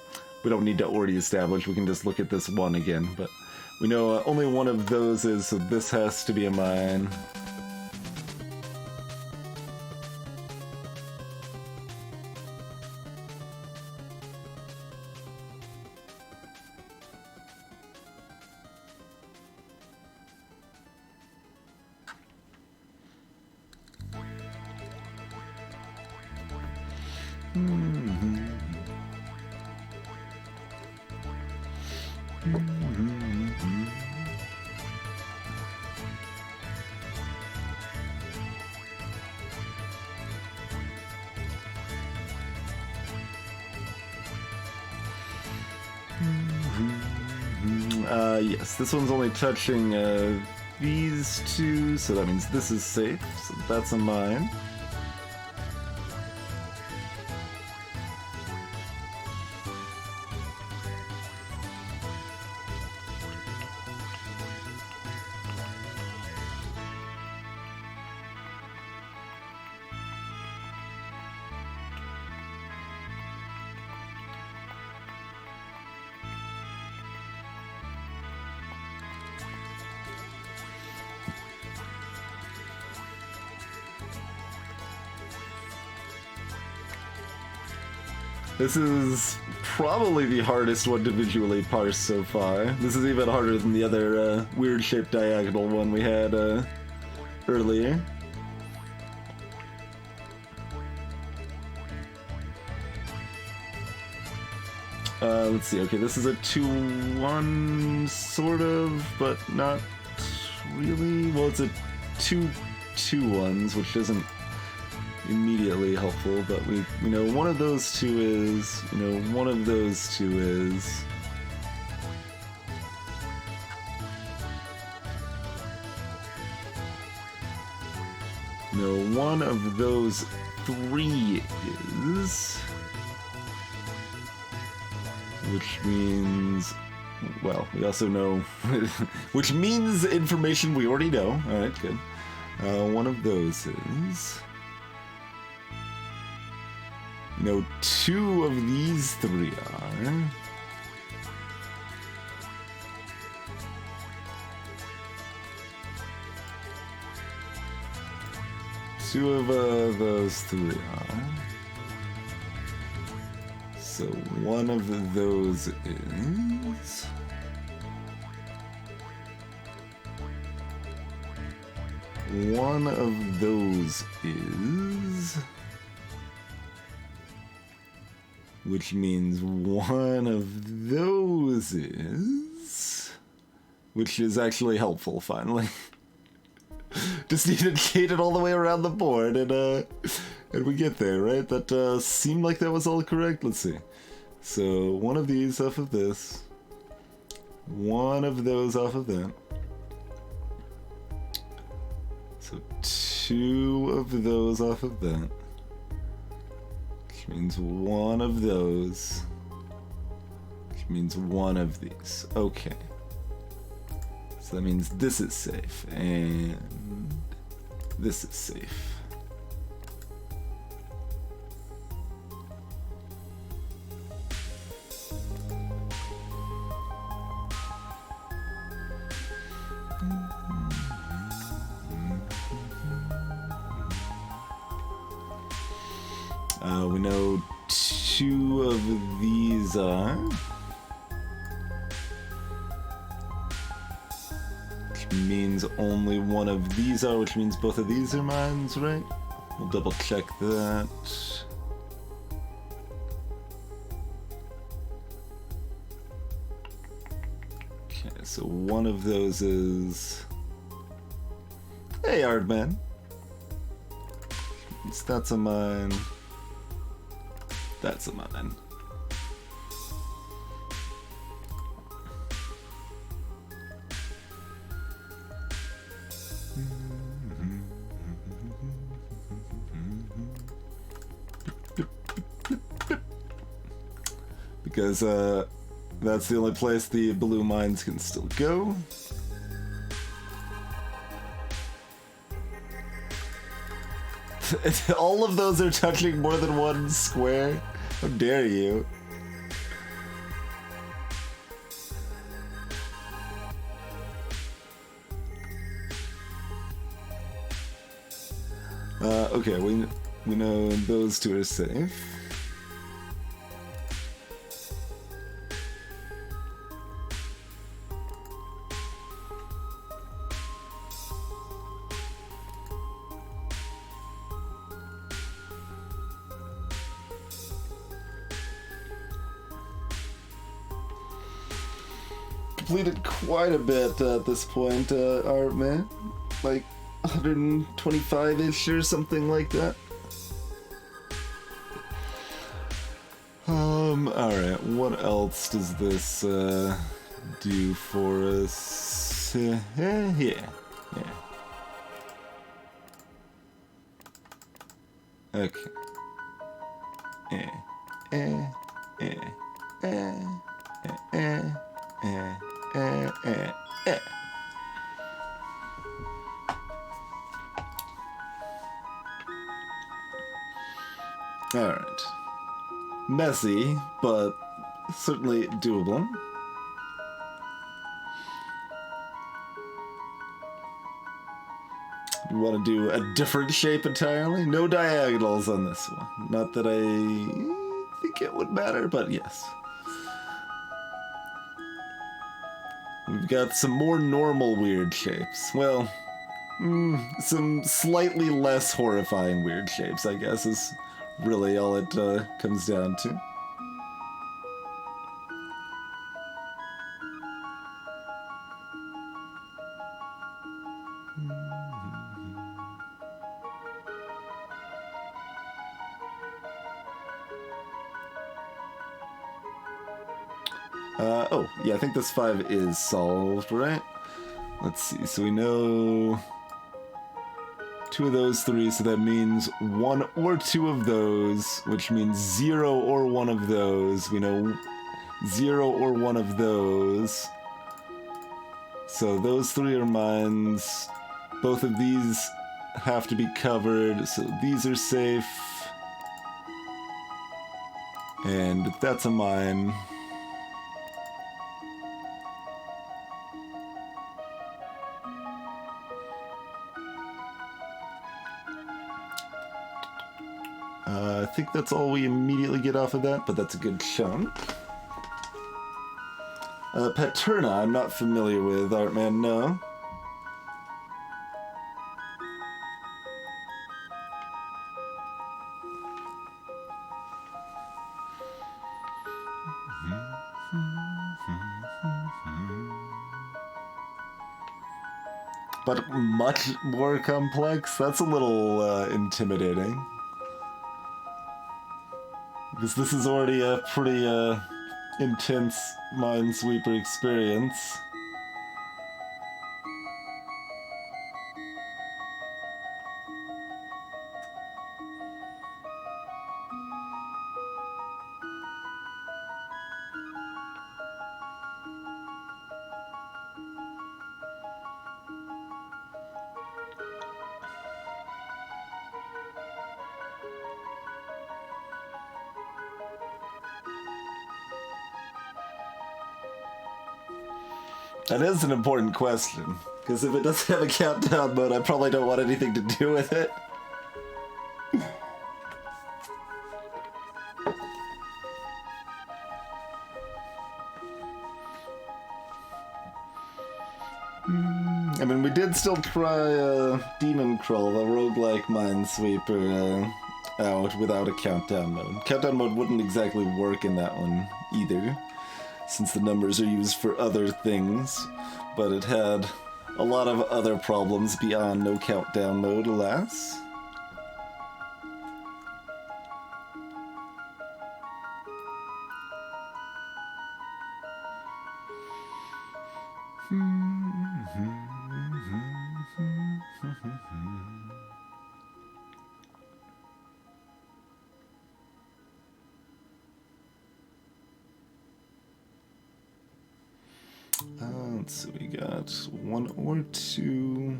we don't need to already establish. We can just look at this 1 again. But we know only one of those is, so this has to be a mine. Yes, this one's only touching these 2, so that means this is safe, so that's a mine. This is probably the hardest one to visually parse so far. This is even harder than the other weird-shaped diagonal one we had earlier. Let's see. Okay, this is a 2-1 sort of, but not really. Well, it's a 2-2-1s, which isn't immediately helpful, but we know one of those 2 is, one of those 2 is. No, one of those 3 is. Which means, well, we also know, which means information we already know. Alright, good. One of those is. 2 of these 3 are. Two of those 3 are. So one of those is. One of those is. Which means one of those is. Which is actually helpful, finally. Just need to gate it all the way around the board, and we get there, right? That seemed like that was all correct. Let's see. So one of these off of this. One of those off of that. So 2 of those off of that. Which means one of those. Which means one of these. Okay. So that means this is safe, and this is safe. We know 2 of these are. Which means only one of these are, which means both of these are mines, right? We'll double check that. Okay, so one of those is. Hey, Ardman. That's a mine. That's a mine. Because that's the only place the blue mines can still go. All of those are touching more than one square? How dare you? Okay, we know those two are safe. Completed quite a bit at this point, Art Man. Like 125-ish or something like that. Alright, what else does this do for us? Yeah. Okay. Alright. Messy, but certainly doable. You want to do a different shape entirely? No diagonals on this one. Not that I think it would matter, but yes. We've got some more normal weird shapes. Well, some slightly less horrifying weird shapes, I guess, is really all it comes down to. Oh, yeah, I think this 5 is solved, right? Let's see, so we know 2 of those 3, so that means 1 or 2 of those, which means 0 or 1 of those. We know 0 or 1 of those. So those 3 are mines. Both of these have to be covered, so these are safe. And that's a mine. I think that's all we immediately get off of that, but that's a good chunk. Paterna, I'm not familiar with, Artman, no. But much more complex? That's a little intimidating. Because this is already a pretty intense Minesweeper experience. That is an important question, because if it doesn't have a countdown mode, I probably don't want anything to do with it. I mean, we did still try Demon Crawl, the roguelike Minesweeper, out without a countdown mode. Countdown mode wouldn't exactly work in that one either, since the numbers are used for other things, but it had a lot of other problems beyond no countdown mode, alas. Let's see, we got 1 or 2.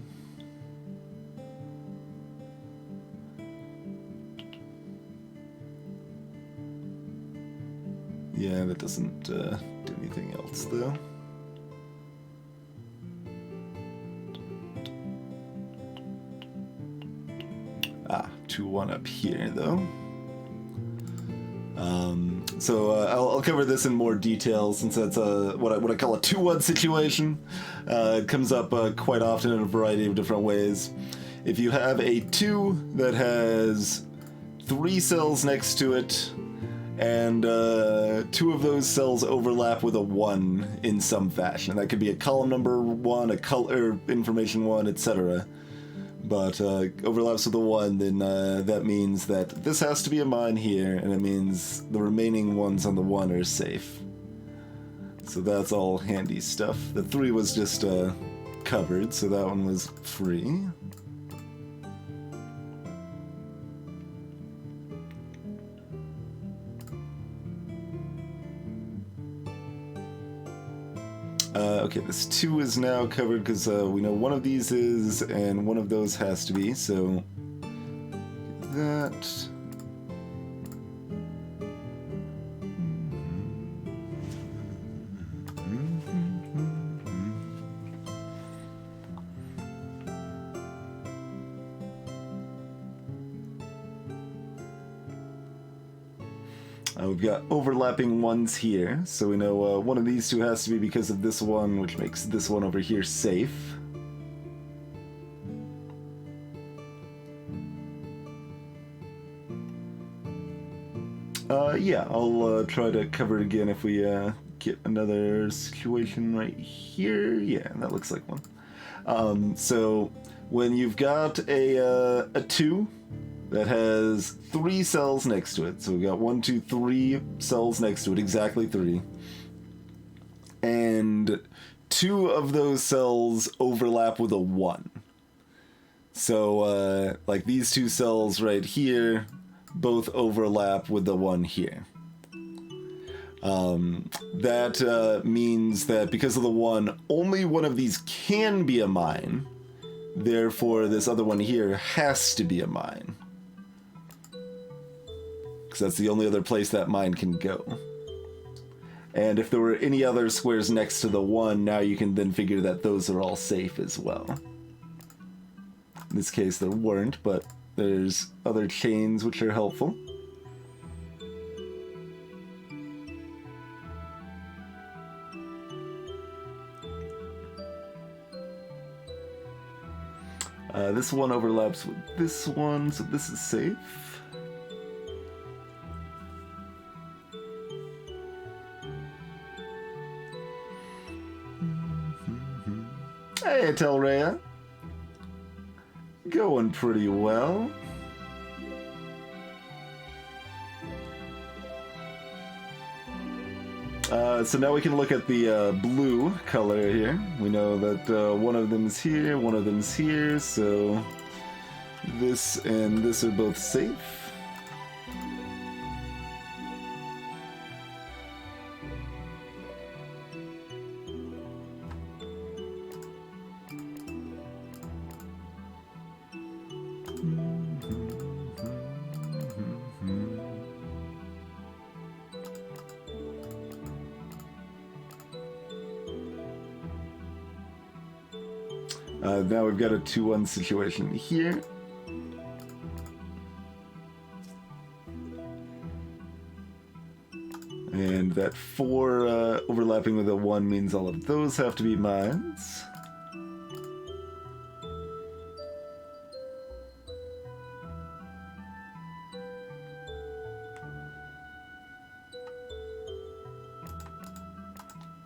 Yeah, that doesn't do anything else, though. Ah, 2-1 up here, though. So I'll cover this in more detail since that's what I call a 2-1 situation. It comes up quite often in a variety of different ways. If you have a 2 that has 3 cells next to it, and 2 of those cells overlap with a 1 in some fashion. That could be a column number 1, a color information 1, etc. But overlaps with a 1, then that means that this has to be a mine here, and it means the remaining ones on the 1 are safe. So that's all handy stuff. The 3 was just covered, so that one was free. Okay, this 2 is now covered because we know one of these is, and one of those has to be, so that. We've got overlapping ones here, so we know one of these 2 has to be because of this one, which makes this one over here safe. Yeah, I'll try to cover it again if we get another situation right here. Yeah, that looks like one. So when you've got a 2 that has 3 cells next to it. So we've got 1, 2, 3 cells next to it, exactly 3. And 2 of those cells overlap with a 1. So, like these 2 cells right here, both overlap with the 1 here. That means that because of the 1, only one of these can be a mine. Therefore, this other one here has to be a mine. Because that's the only other place that mine can go. And if there were any other squares next to the 1, now you can then figure that those are all safe as well. In this case, there weren't, but there's other chains which are helpful. This one overlaps with this one, so this is safe. Hey, Telrea. Going pretty well. So now we can look at the blue color here. We know that one of them is here, one of them is here, so this and this are both safe. Now we've got a 2-1 situation here. And that 4 overlapping with a 1 means all of those have to be mines.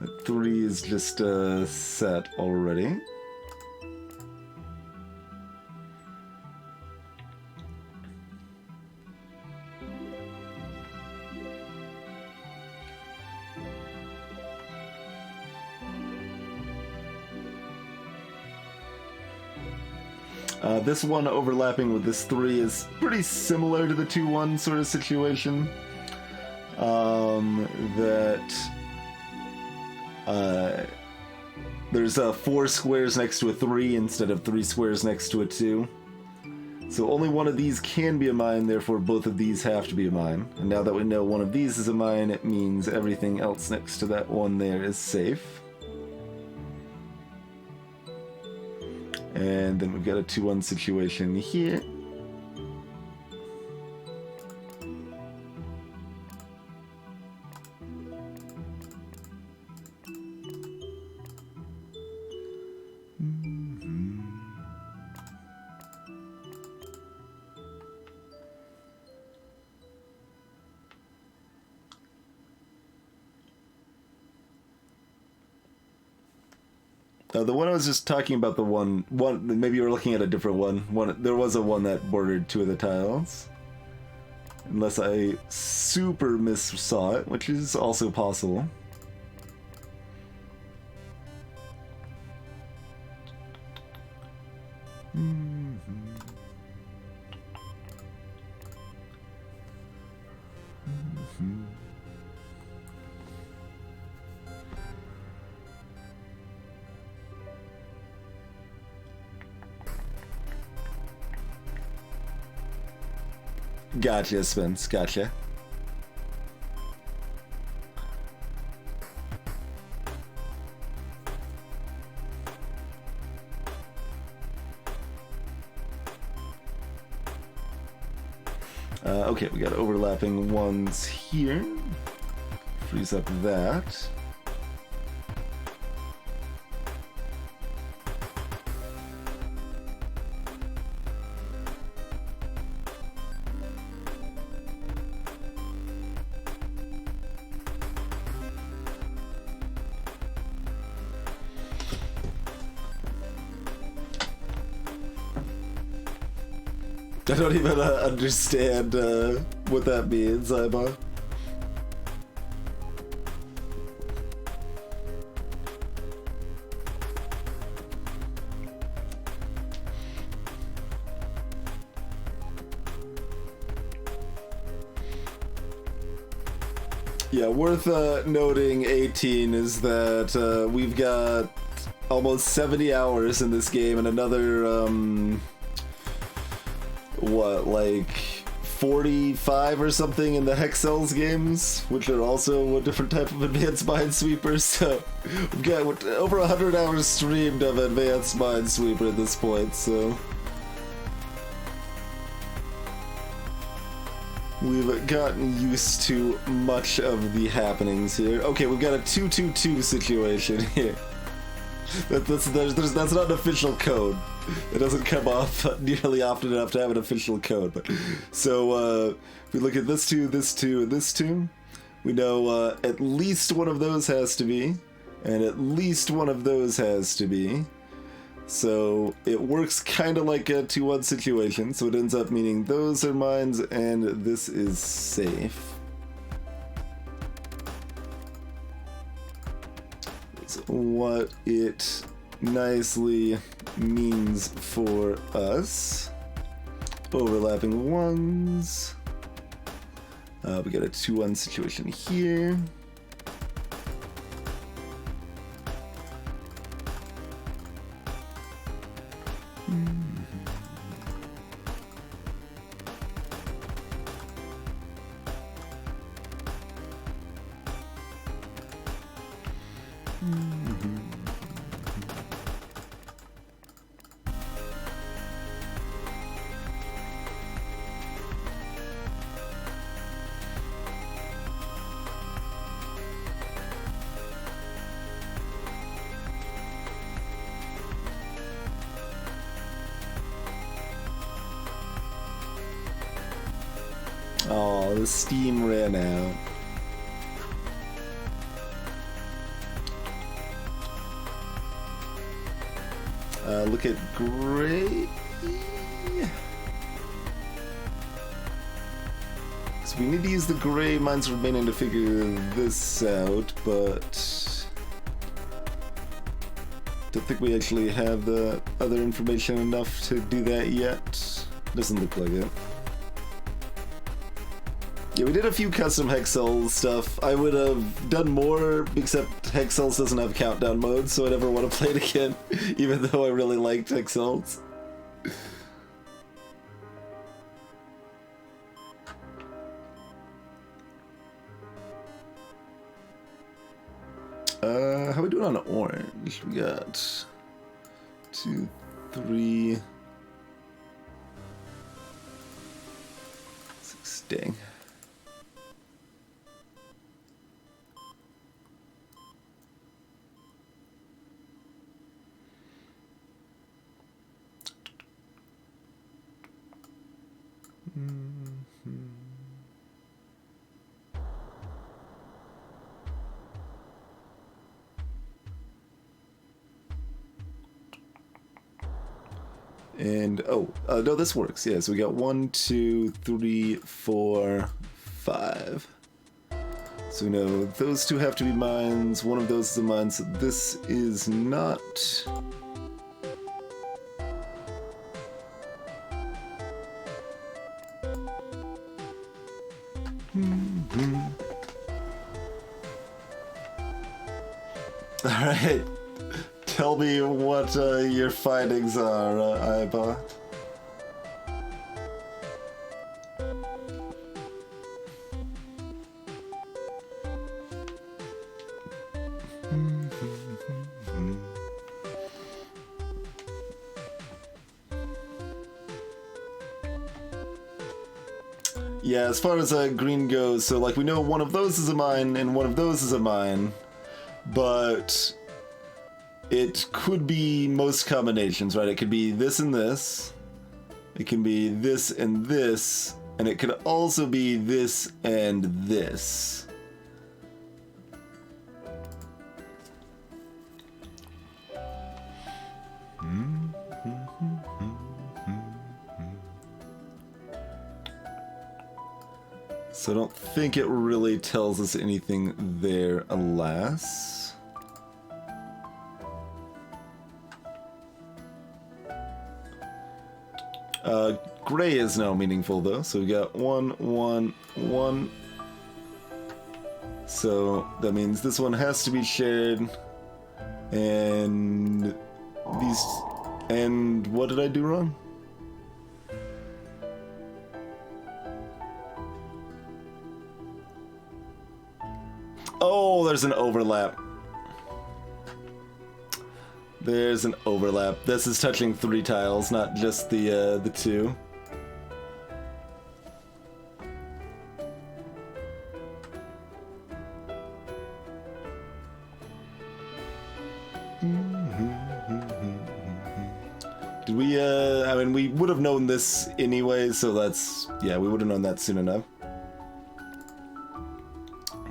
That 3 is just set already. This one overlapping with this 3 is pretty similar to the 2-1 sort of situation. There's 4 squares next to a 3 instead of 3 squares next to a 2. So only one of these can be a mine, therefore both of these have to be a mine. And now that we know one of these is a mine, it means everything else next to that one there is safe. And then we've got a 2-1 situation here. The one I was just talking about, the one, maybe you were looking at a different one. There was a one that bordered 2 of the tiles. Unless I super missaw it, which is also possible. Gotcha, Spence, gotcha. Okay, we got overlapping ones here. Freeze up that. I don't even understand what that means, Ima. Yeah, worth noting 18 is that we've got almost 70 hours in this game and another what, like 45 or something in the Hexels games, which are also a different type of advanced minesweeper. So we've got over 100 hours streamed of advanced minesweeper at this point, so we've gotten used to much of the happenings here. Okay, we've got a 2-2-2 situation here. That's not an official code. It doesn't come off nearly often enough to have an official code. But so if we look at this 2, this 2, and this 2, we know at least one of those has to be, and at least one of those has to be. So it works kind of like a 2-1 situation. So it ends up meaning those are mines, and this is safe. What it nicely means for us. Overlapping ones. We got a 2-1 situation here. Oh, the steam ran out. Look at gray. So we need to use the gray mines remaining to figure this out, but don't think we actually have the other information enough to do that yet. Doesn't look like it. Yeah, we did a few custom Hexel stuff. I would have done more, except Hexels doesn't have countdown mode, so I never want to play it again, even though I really liked Hexels. How we doing on orange? We got 2, 3, 6. Dang. And no, this works. Yeah, so we got 1, 2, 3, 4, 5. So we know those two have to be mines. One of those is a mine. So this is not. All right. Tell me what your findings are, iBot. Yeah, as far as green goes, so like we know one of those is a mine and one of those is a mine, but it could be most combinations, right? It could be this and this, it can be this and this, and it could also be this and this. So I don't think it really tells us anything there, alas. Gray is now meaningful though, so we got 1, 1, 1. So that means this one has to be shared, and these, and what did I do wrong? Oh, there's an overlap. There's an overlap. This is touching 3 tiles, not just the 2. Did we, I mean, we would have known this anyway, so that's, yeah, we would have known that soon enough.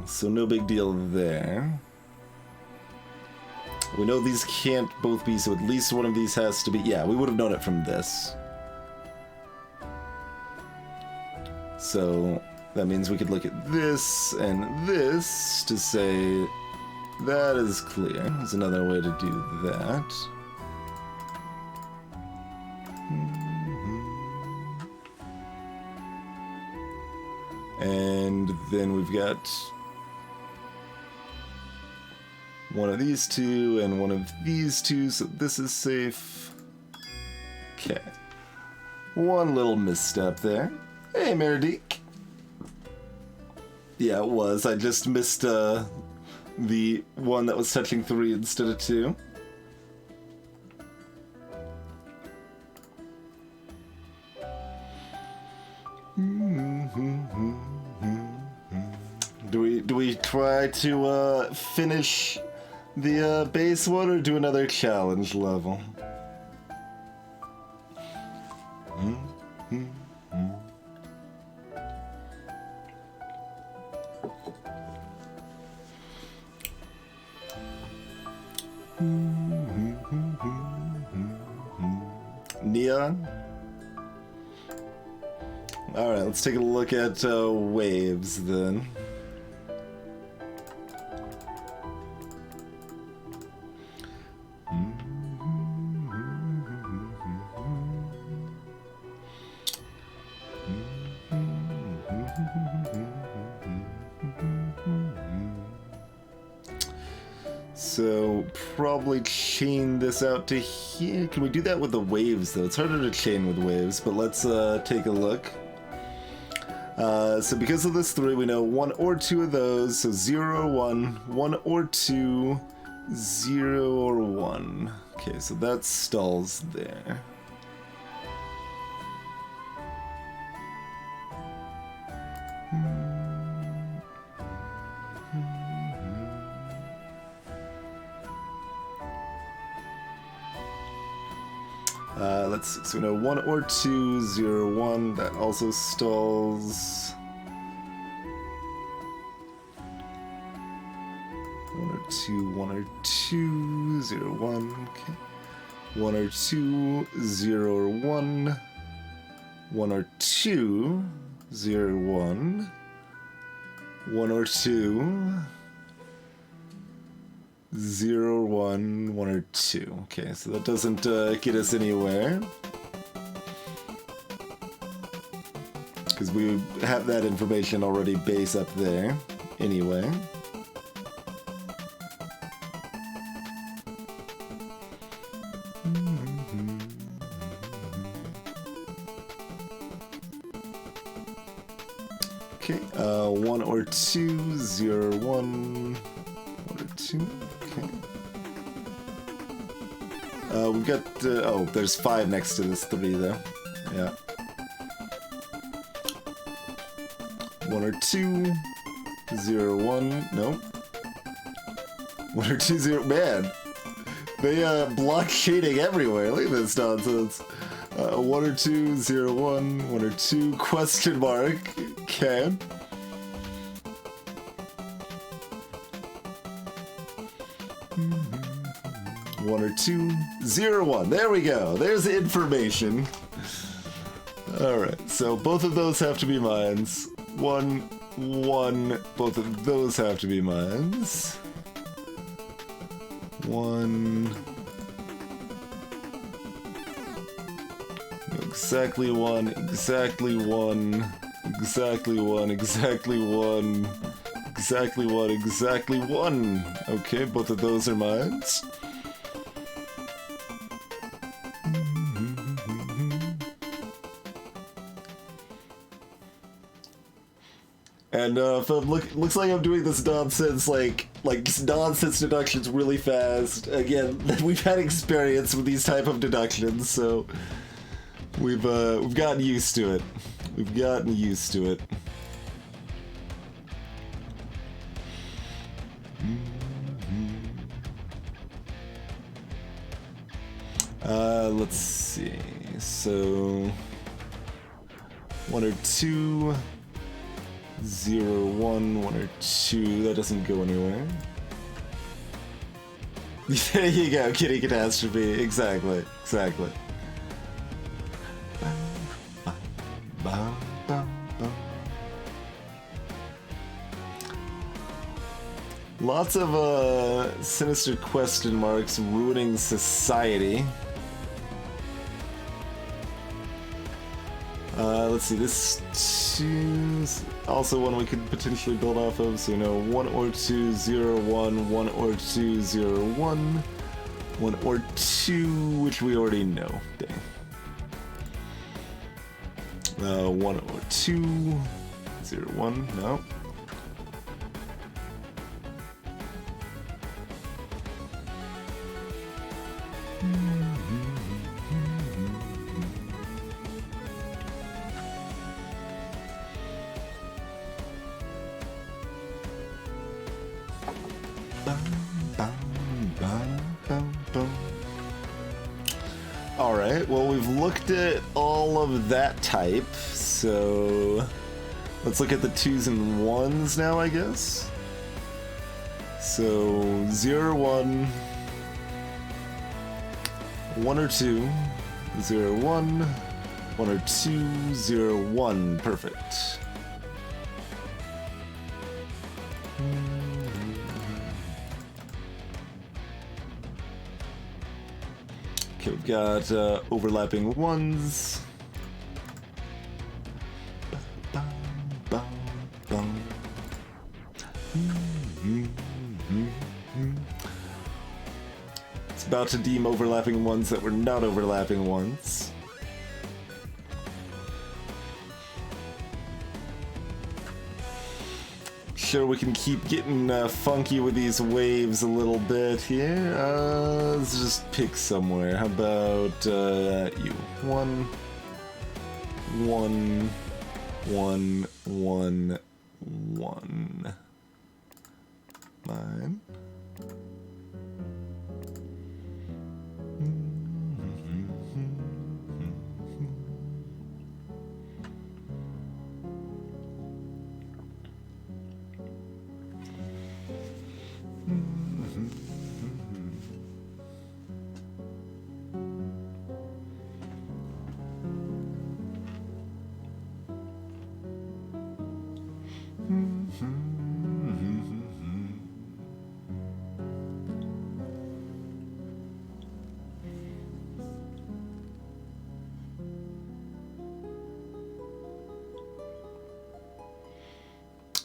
So no big deal there. We know these can't both be, so at least one of these has to be. Yeah, we would have known it from this. So that means we could look at this and this to say that is clear. There's another way to do that. And then we've got one of these two and one of these two, so this is safe. Okay. One little misstep there. Hey, Meridique. Yeah, it was. I just missed the one that was touching 3 instead of 2. Do we try to finish the base one or do another challenge level? Neon? Alright, let's take a look at waves then. So, probably chain this out to here. Can we do that with the waves, though? It's harder to chain with waves, but let's take a look. So because of this 3, we know 1 or 2 of those. So 0 or 1, 1 or 2, 0 or 1. Okay, so that stalls there. Let's see, so we know 1 or 2, 0, 1, that also stalls. 1 or 2, 1 or 2, 0, 1, okay. 1 or 2, 0 or 1. 1 or 2, 0, 1. 1 or 2. 0, 1, 1 or 2. Okay, so that doesn't get us anywhere. Because we have that information already base up there. Anyway. Okay, 1 or 2, 0, 1. 1 or 2. Okay. We've got, oh, there's 5 next to this 3, though. Yeah. 1 or 2, 0, 1, nope. 1 or 2, 0, man! They, block shading everywhere, look at this nonsense. 1 or 2, 0, 1, 1 or 2, question mark, okay. 1 or 2, 0, 1. There we go. There's the information. Alright, so both of those have to be mines. 1, 1. Both of those have to be mines. 1. Exactly 1. Exactly 1. Exactly 1. Exactly 1. Exactly 1. Exactly 1. Okay, both of those are mines. And if I'm looks like I'm doing this nonsense, like nonsense deductions really fast. Again, we've had experience with these type of deductions, so we've gotten used to it. We've gotten used to it. Let's see. So 1 or 2. 0, 1, 1 or 2, that doesn't go anywhere. There you go, kitty catastrophe, exactly, exactly. Lots of sinister question marks ruining society. Let's see, this 2's also one we could potentially build off of, so 1 or 2, 0, 1, 1 or 2, 0, 1, 1 or 2, which we already know. Dang. 1 or 2, 0, 1, no. Alright, well we've looked at all of that type, so let's look at the 2's and 1's now, I guess. So 0, 1, 1 or 2, 0, 1, 1 or 2, 0, 1, perfect. Okay, we've got overlapping 1's. It's about to deem overlapping 1's that were not overlapping 1's. sure we can keep getting funky with these waves a little bit here. Let's just pick somewhere. How about you? 1, 1, 1, 1, 1. Mine.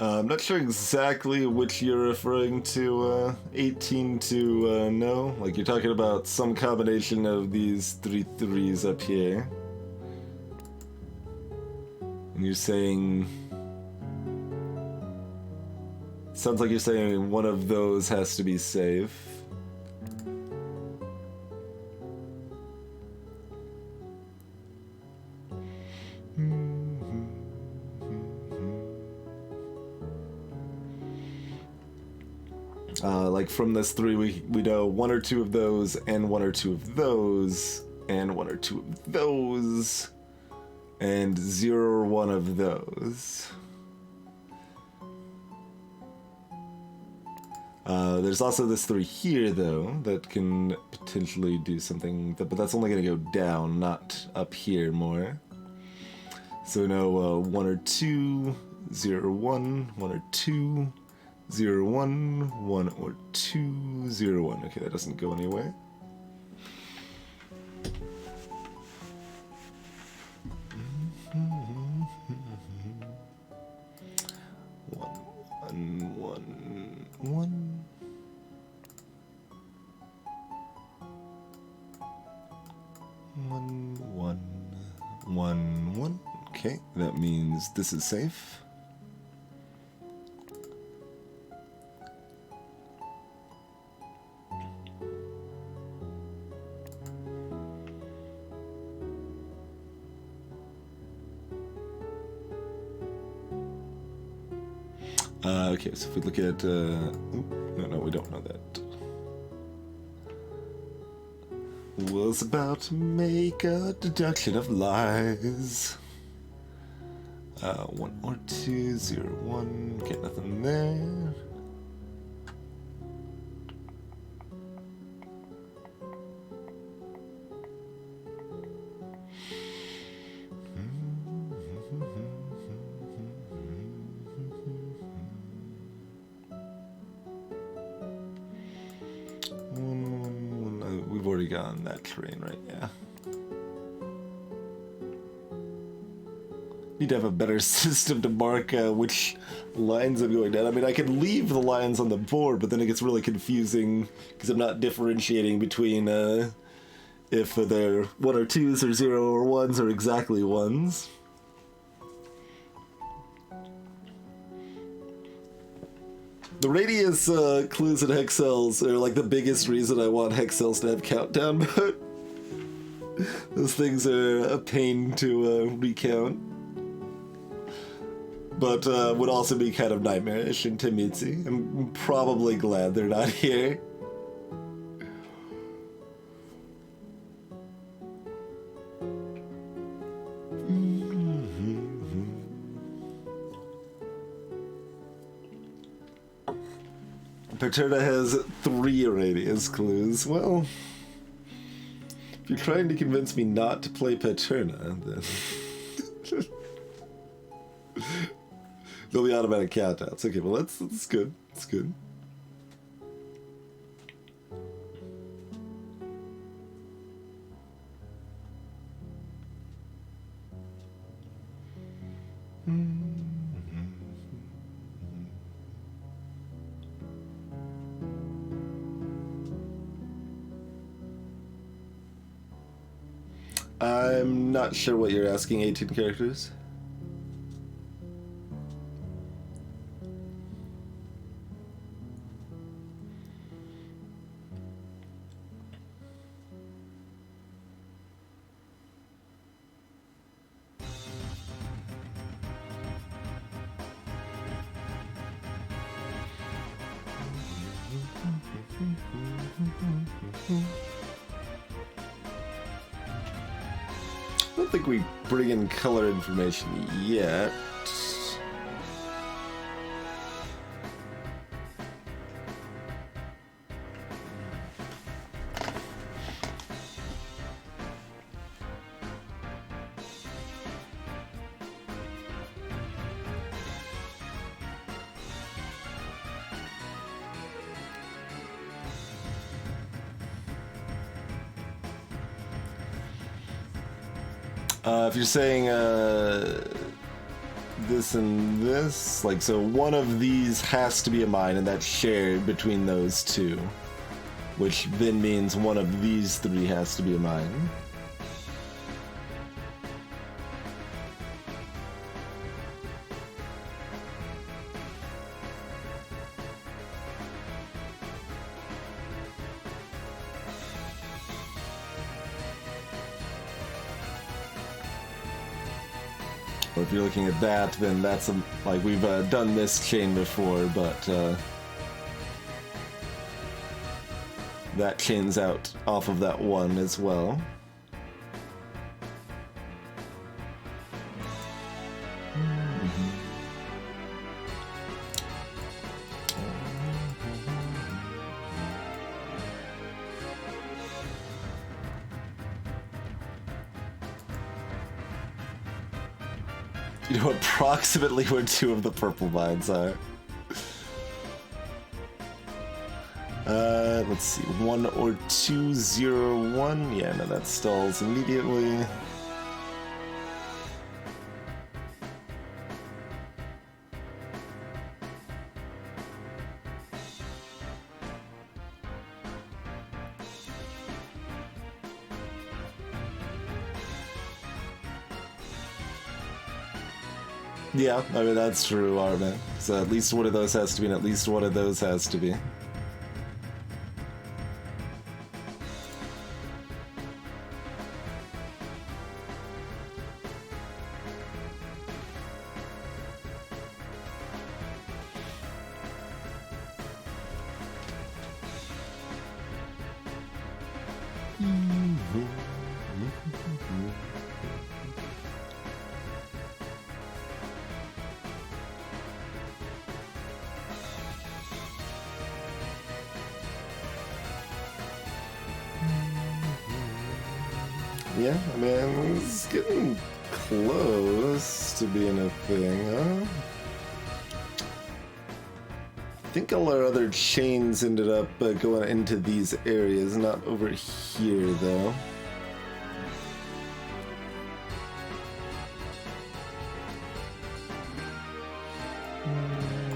I'm not sure exactly which you're referring to, 18 to no. Like you're talking about some combination of these 3 threes up here. And you're saying... Sounds like you're saying one of those has to be safe. Like from this 3, we know 1 or 2 of those, and 1 or 2 of those, and 1 or 2 of those, and 0 or 1 of those. There's also this 3 here, though, that can potentially do something, but that's only going to go down, not up here more. So no 1 or 2, 0 or 1, 1 or 2, 0, 1, 1 or 2, 0, 1. Okay, that doesn't go anywhere. One. Okay, that means this is safe. Okay, so if we look at, no, we don't know that. Was about to make a deduction of lies. 1 or 2, 0, 1, get nothing there. We've already gone that terrain, right? Yeah. Need to have a better system to mark which lines I'm going down. I mean, I can leave the lines on the board, but then it gets really confusing because I'm not differentiating between if they're 1 or 2s or 0 or 1s or exactly 1s. The radius clues and hex cells are like the biggest reason I want hex cells to have countdown mode. Those things are a pain to recount. But would also be kind of nightmarish in Tametsi. I'm probably glad they're not here. Paterna has 3 radius clues. Well, if you're trying to convince me not to play Paterna, then there'll be automatic countouts. Okay, well that's good. That's good. I'm not sure what you're asking, 18 characters. don't think we bring in color information yet. If you're saying this and this, like, so one of these has to be a mine, and that's shared between those two, which then means one of these three has to be a mine. Or if you're looking at that, then that's like we've done this chain before, but that chains out off of that one as well. You know approximately where two of the purple mines are. Let's see, 1 or 2, 0, 1. Yeah, no, that stalls immediately. Yeah, I mean, that's true, Armin. So at least one of those has to be, and at least one of those has to be. Yeah, I mean, it's getting close to being a thing, huh? I think all our other chains ended up going into these areas, not over here, though.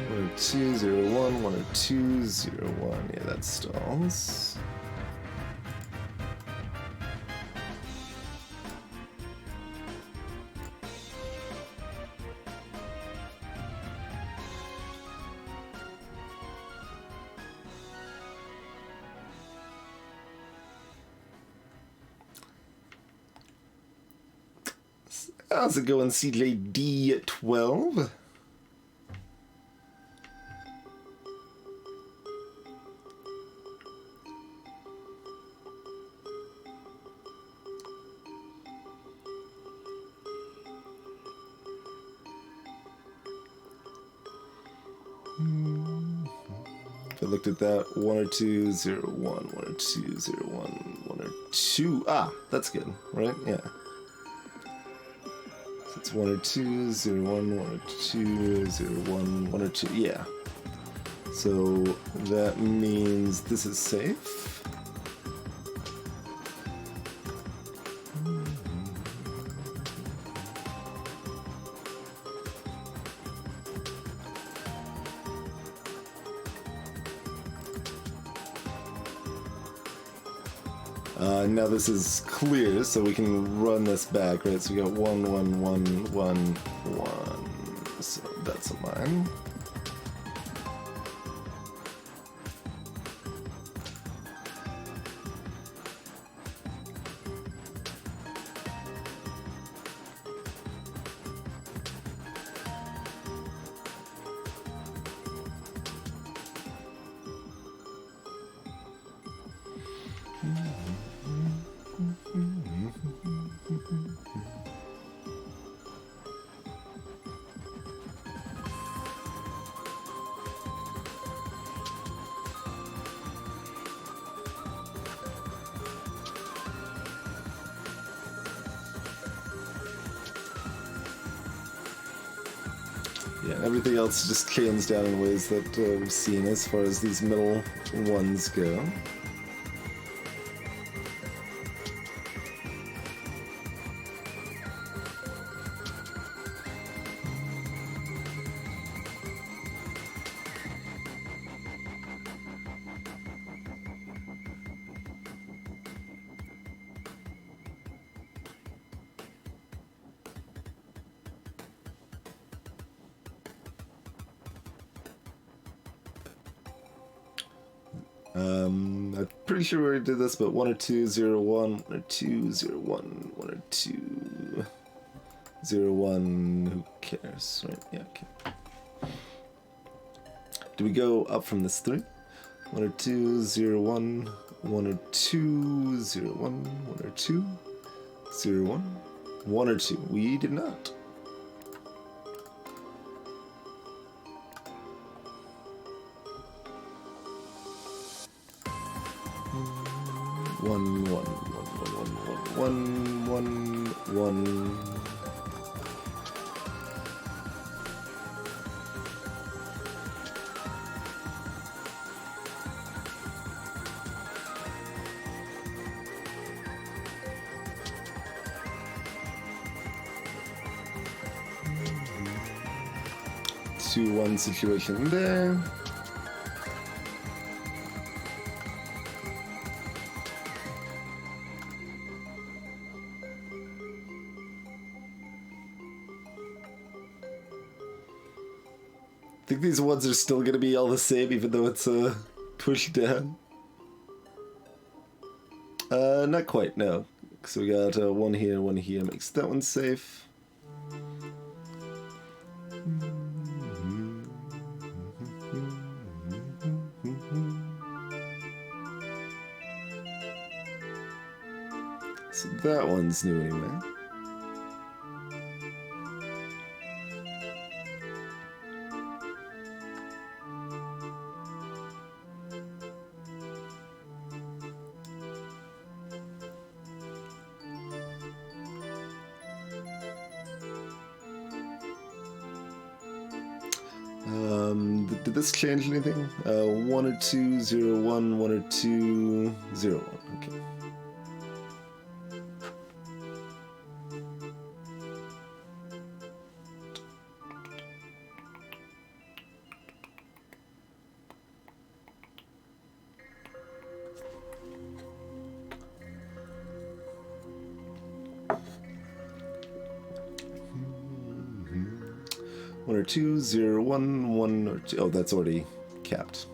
One or 2, 0, 1, 1 or 2, 0, 1. Yeah, that stalls. How's it going, CJD12? If I looked at that, 1 or 2, 0, 1, 1 or 2, 0, 1, 1 or 2. Ah, that's good, right? Yeah. So it's 1 or 2, 0, 1, 1 or 2, 0, 1, 1 or 2. Yeah. So that means this is safe. Now this is clear, so we can run this back, right? So we got 1, 1, 1, 1, 1. So that's a mine. Yeah, everything else just chains down in ways that we've seen as far as these middle ones go. I'm pretty sure we already did this, but 1 or 2, 0, 1, 1 or 2, 0, 1, 1 or 2, 0, 1, who cares, right? Yeah, okay. Do we go up from this 3? 1 or 2, 0, 1, 1 or 2, 0, 1, 1 or 2, 0, 1, 1 or 2. We did not. One, one, one, one, one, one, one. Two, one situation there. I think these ones are still going to be all the same, even though it's pushed down. Not quite, no. So we got one here, makes that one safe. So that one's new anyway. Did this change anything? 1 or 2, 0, 1, 1 or 2, 0, 1. Okay. One or 2, 0, 1, 1 or 2. Oh, that's already capped.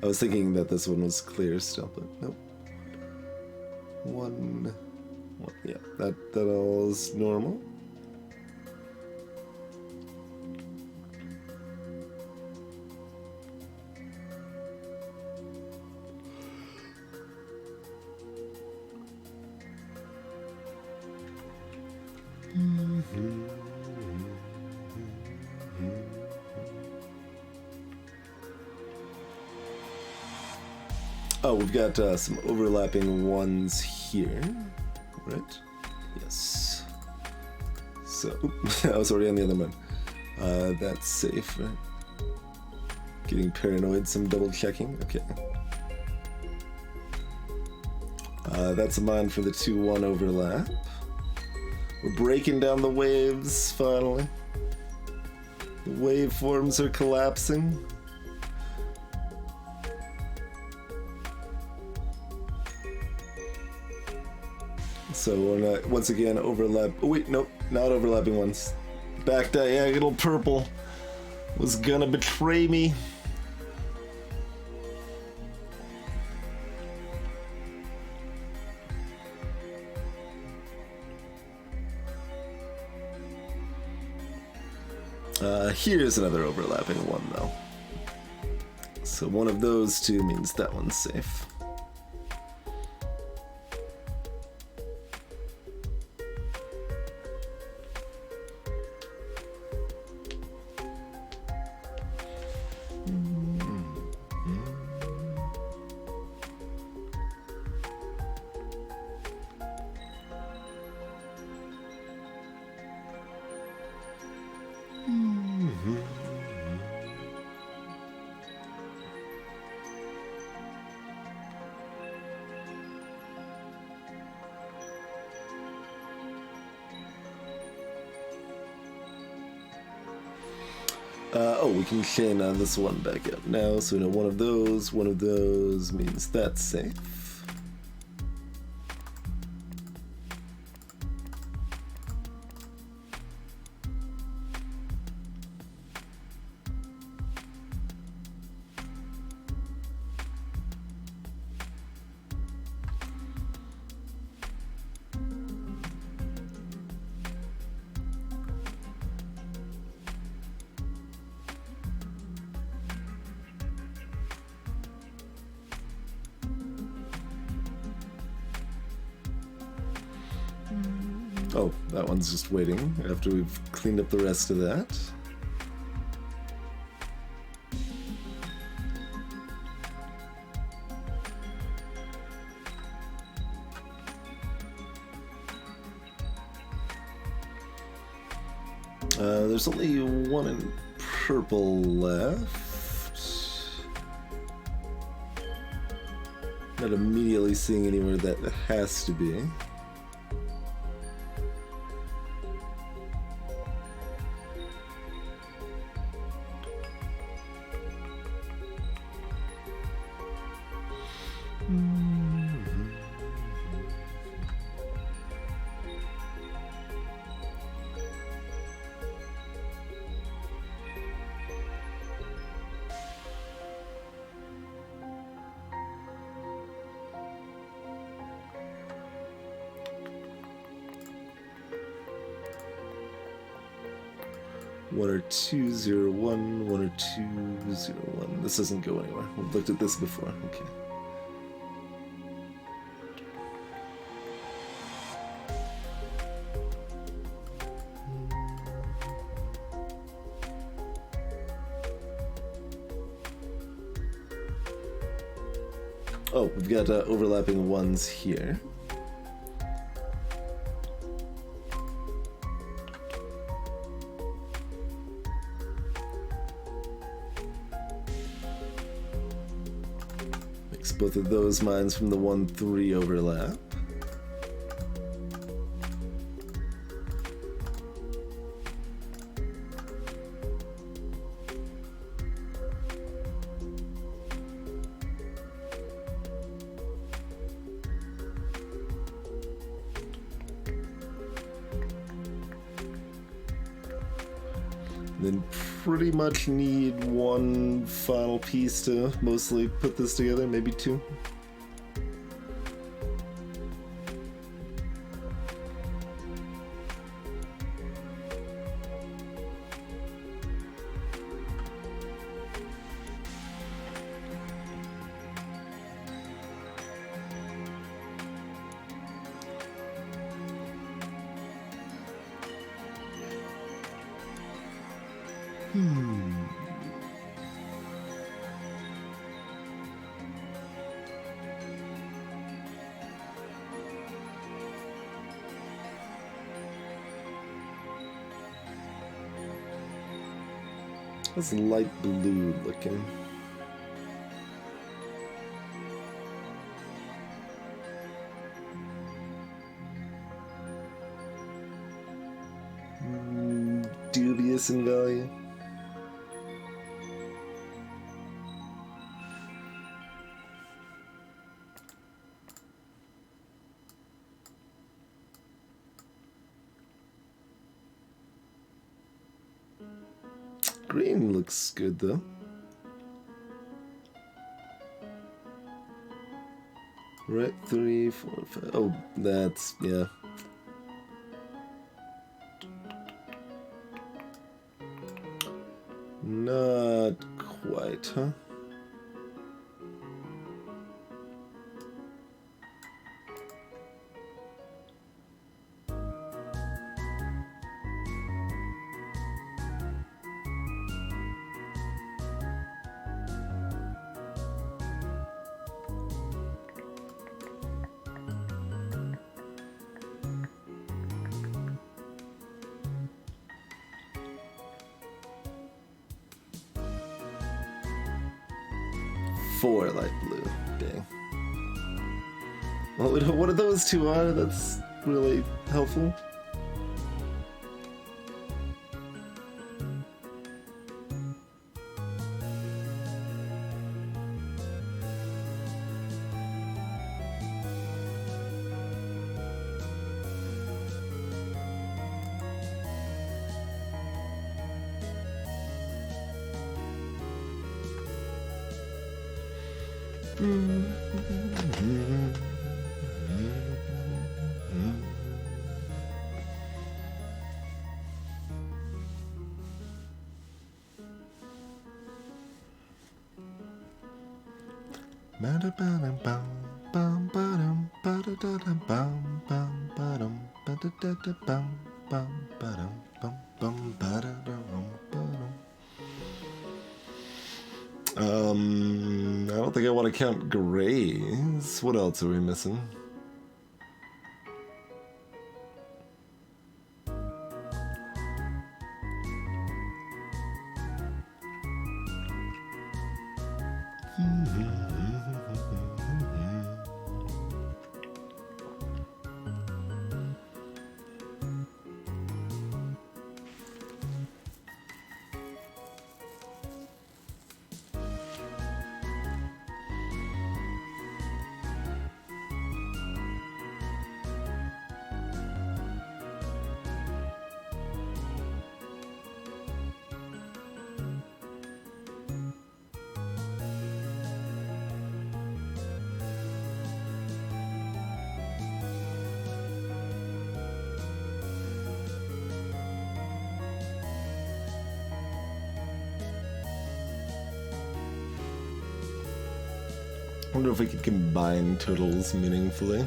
I was thinking that this one was clear still, but nope. 1, 1. Yeah, that all is normal. Oh, we've got some overlapping ones here, right? Yes. So, I was already on the other one. That's safe, right? Getting paranoid, some double checking. Okay. That's a mine for the 2-1 overlap. We're breaking down the waves, finally. The waveforms are collapsing. So we're not, once again, overlap. Oh, wait, nope, not overlapping ones. Back diagonal purple was gonna betray me. Here's another overlapping one, though. So one of those two means that one's safe. Oh, we can chain on this one back up now, so we know one of those means that's safe. Oh, that one's just waiting after we've cleaned up the rest of that. There's only one in purple left. Not immediately seeing anywhere that has to be. One or 201, 1 or 201. This doesn't go anywhere. We've looked at this before. Okay. Oh, we've got overlapping ones here. Makes both of those mines from the 1-3 overlap. Then pretty much need one final piece to mostly put this together, maybe two. That's light blue looking. Dubious in value. Green looks good though. Right, 3, 4, 5. Oh, that's, yeah. Not quite, huh? Four light blue. Dang. Well, we know what of those two are. That's really helpful. I don't think I want to count grays. What else are we missing? I wonder if we could combine totals meaningfully.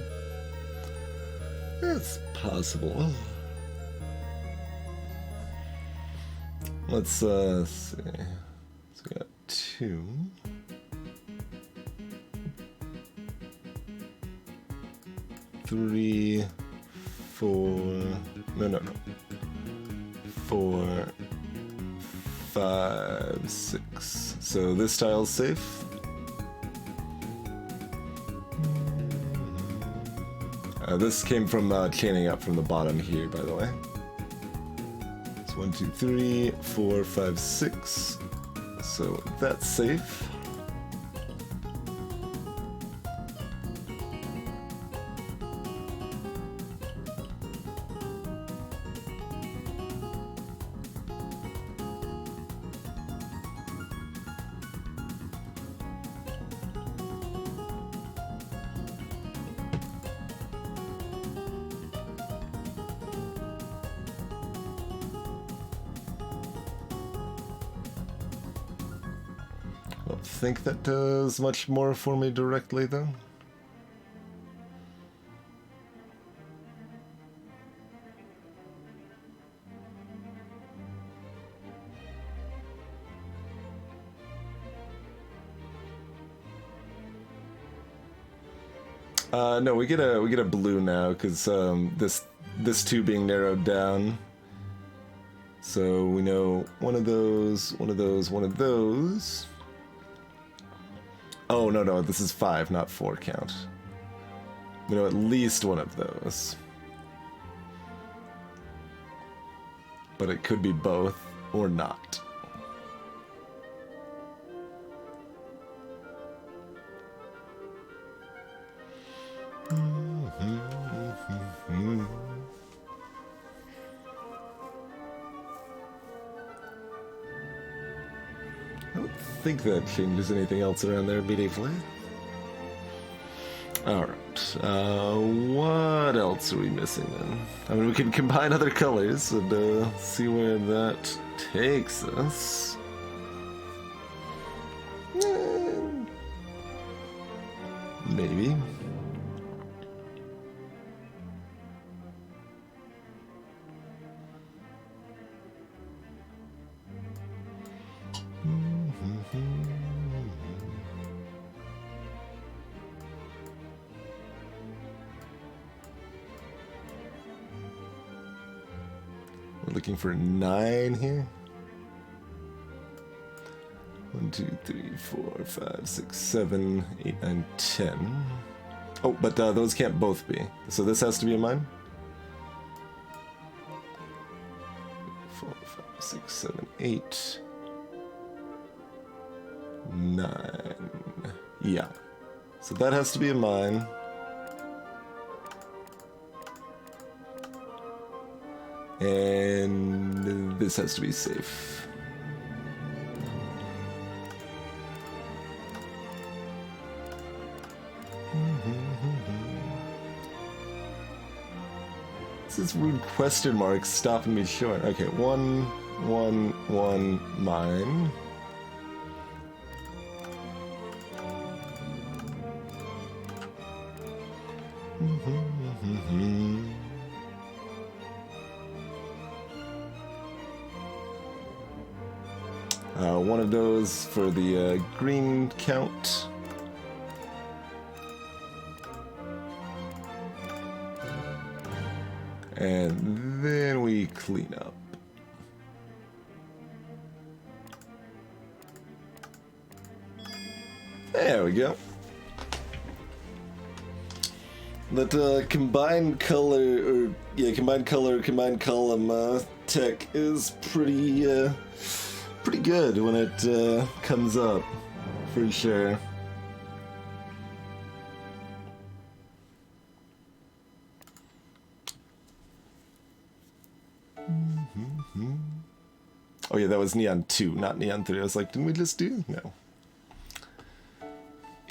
It's possible. Let's see. So we got 2. 3, 4. No. 4, 5, 6. So this tile's safe. This came from chaining up from the bottom here, by the way. It's 1, 2, 3, 4, 5, 6. So that's safe. I don't think that does much more for me directly, though. No, we get a blue now because this 2 being narrowed down. So we know one of those. Oh, no, this is 5, not 4 count. We know at least one of those. But it could be both or not. I don't think that changes anything else around there immediately. Alright, what else are we missing then? I mean, we can combine other colors and see where that takes us. Maybe. We're looking for 9 here. 1, 2, 3, 4, 5, 6, 7, 8, 9, 10. Oh, but those can't both be. So this has to be a mine. 4, 5, 6, 7, 8, 9. Yeah. So that has to be a mine. And this has to be safe. This is rude question mark stopping me short. Okay, 1, 1, 1, mine. One of those for the green count. And then we clean up. There we go. That combined color, or yeah, combined color, combined column tech is pretty good when it comes up, for sure. Oh yeah, that was Neon 2, not Neon 3. I was like, didn't we just do? No.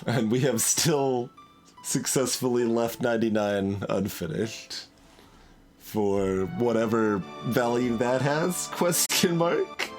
And we have still successfully left 99 unfinished. For whatever value that has, question mark?